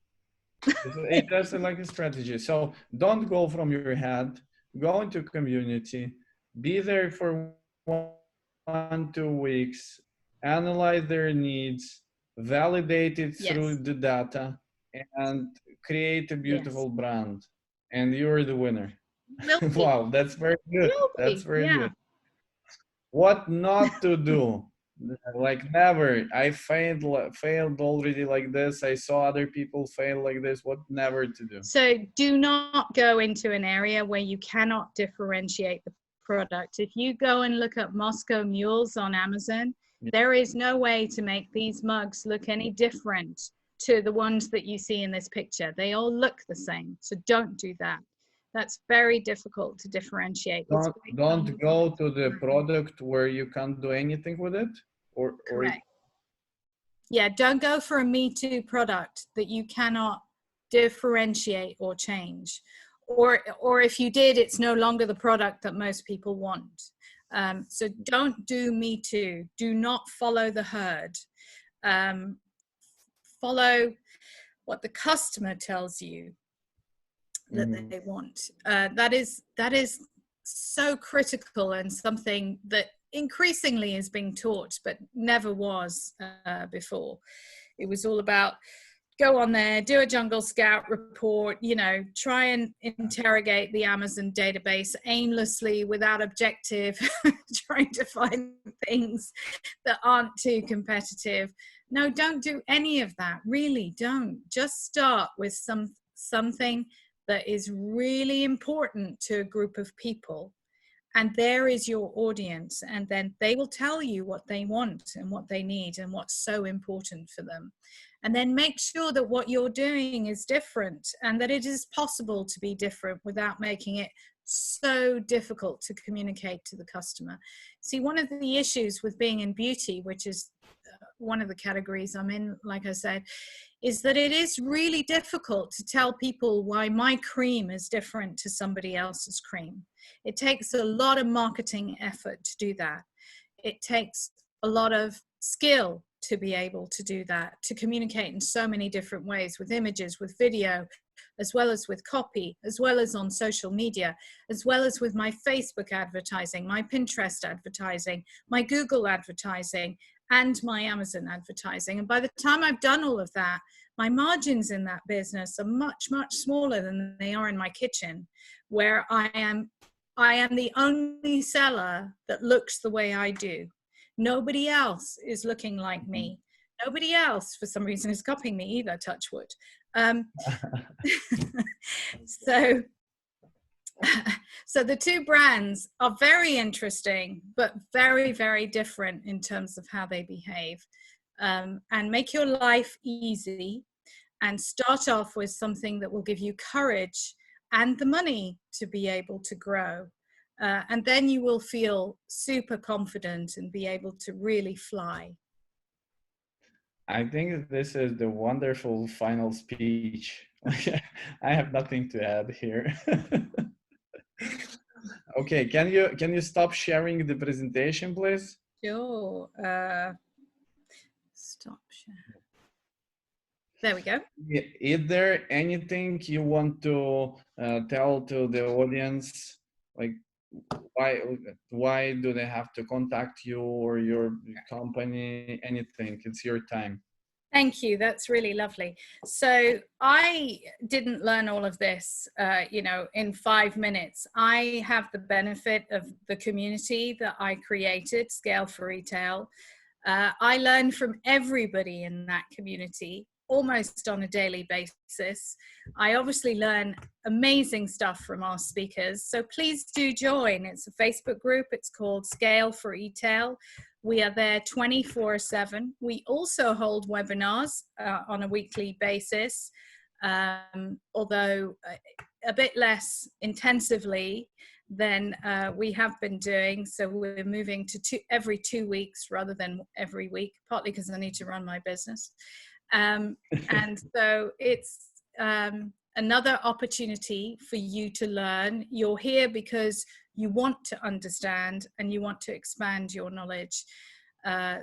It's just like a strategy. So don't go from your head, go into community, be there for 1-2 weeks, analyze their needs, validate it through the data, and create a beautiful brand. And you're the winner. Wow, that's very good. That's very good. What not to do? Like never. I failed already like this. I saw other people fail like this. What never to do? So do not go into an area where you cannot differentiate the product. If you go and look up Moscow mules on Amazon, there is no way to make these mugs look any different to the ones that you see in this picture. They all look the same. So don't do that. That's very difficult to differentiate. Don't go to the product where you can't do anything with it, or yeah, don't go for a Me Too product that you cannot differentiate or change, or if you did, it's no longer the product that most people want. So don't do Me Too. Do not follow the herd. Follow what the customer tells you that they want. That is so critical, and something that increasingly is being taught but never was before. It was all about go on there, do a jungle scout report, you know, try and interrogate the Amazon database aimlessly without objective, trying to find things that aren't too competitive. No, don't do any of that. Really don't. Just start with something that is really important to a group of people, and there is your audience, and then they will tell you what they want and what they need and what's so important for them. And then make sure that what you're doing is different, and that it is possible to be different without making it so difficult to communicate to the customer. See, one of the issues with being in beauty, which is one of the categories I'm in, like I said, is that it is really difficult to tell people why my cream is different to somebody else's cream. It takes a lot of marketing effort to do that. It takes a lot of skill to be able to do that, to communicate in so many different ways, with images, with video, as well as with copy, as well as on social media, as well as with my Facebook advertising, my Pinterest advertising, my Google advertising, and my Amazon advertising. And by the time I've done all of that, my margins in that business are much, much smaller than they are in my kitchen, where I am the only seller that looks the way I do. Nobody else is looking like me. Nobody else, for some reason, is copying me either, touch wood. So the two brands are very interesting, but very, very different in terms of how they behave. And make your life easy, and start off with something that will give you courage and the money to be able to grow. And then you will feel super confident and be able to really fly. I think this is the wonderful final speech. I have nothing to add here. Okay, can you stop sharing the presentation, please? Sure. Stop sharing. There we go. Is there anything you want to tell to the audience? Like, why do they have to contact you or your company? Anything? It's your time. Thank you. That's really lovely. So I didn't learn all of this, in 5 minutes. I have the benefit of the community that I created, Scale for Retail. I learn from everybody in that community almost on a daily basis. I obviously learn amazing stuff from our speakers. So please do join. It's a Facebook group. It's called Scale for Retail. We are there 24/7. We also hold webinars on a weekly basis, although a bit less intensively than we have been doing. So we're moving to every 2 weeks rather than every week, partly because I need to run my business. And so it's another opportunity for you to learn. You're here because you want to understand and you want to expand your knowledge.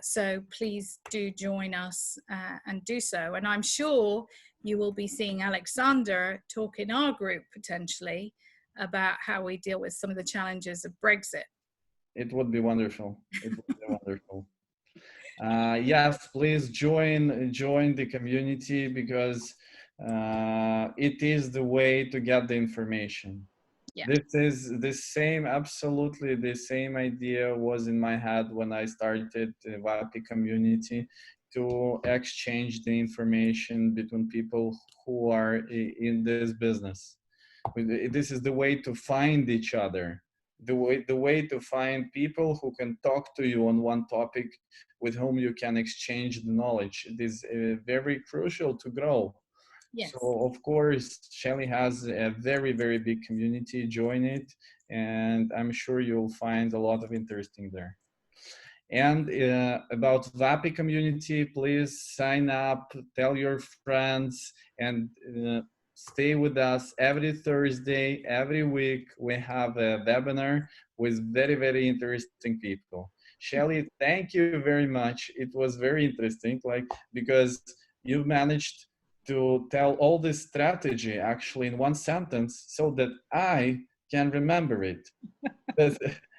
So please do join us and do so. And I'm sure you will be seeing Alexander talk in our group potentially about how we deal with some of the challenges of Brexit. It would be wonderful. It would be wonderful. Yes, please join the community, because it is the way to get the information. This is the same, absolutely the same idea was in my head when I started the WAPI community, to exchange the information between people who are in this business. This is the way to find each other, the way to find people who can talk to you on one topic, with whom you can exchange the knowledge. It is very crucial to grow. Yes. So of course, Shelley has a very, very big community. Join it, and I'm sure you'll find a lot of interesting there. And about WAPI community, please sign up, tell your friends, and stay with us every Thursday, every week. We have a webinar with very, very interesting people. Shelley, thank you very much. It was very interesting, because you managed to tell all this strategy actually in one sentence so that I can remember it.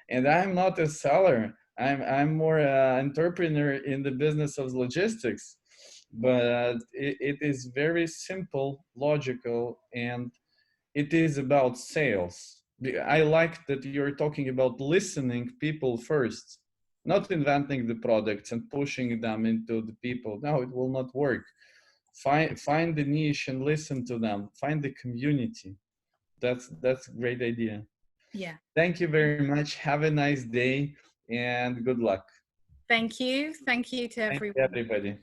And I'm not a seller. I'm more an entrepreneur in the business of logistics, but it is very simple, logical, and it is about sales. I like that you're talking about listening people first, not inventing the products and pushing them into the people. No, it will not work. Find the niche and listen to them. Find the community. That's a great idea. Yeah. Thank you very much. Have a nice day and good luck. Thank you. Thank you to everyone. Thank you, everybody.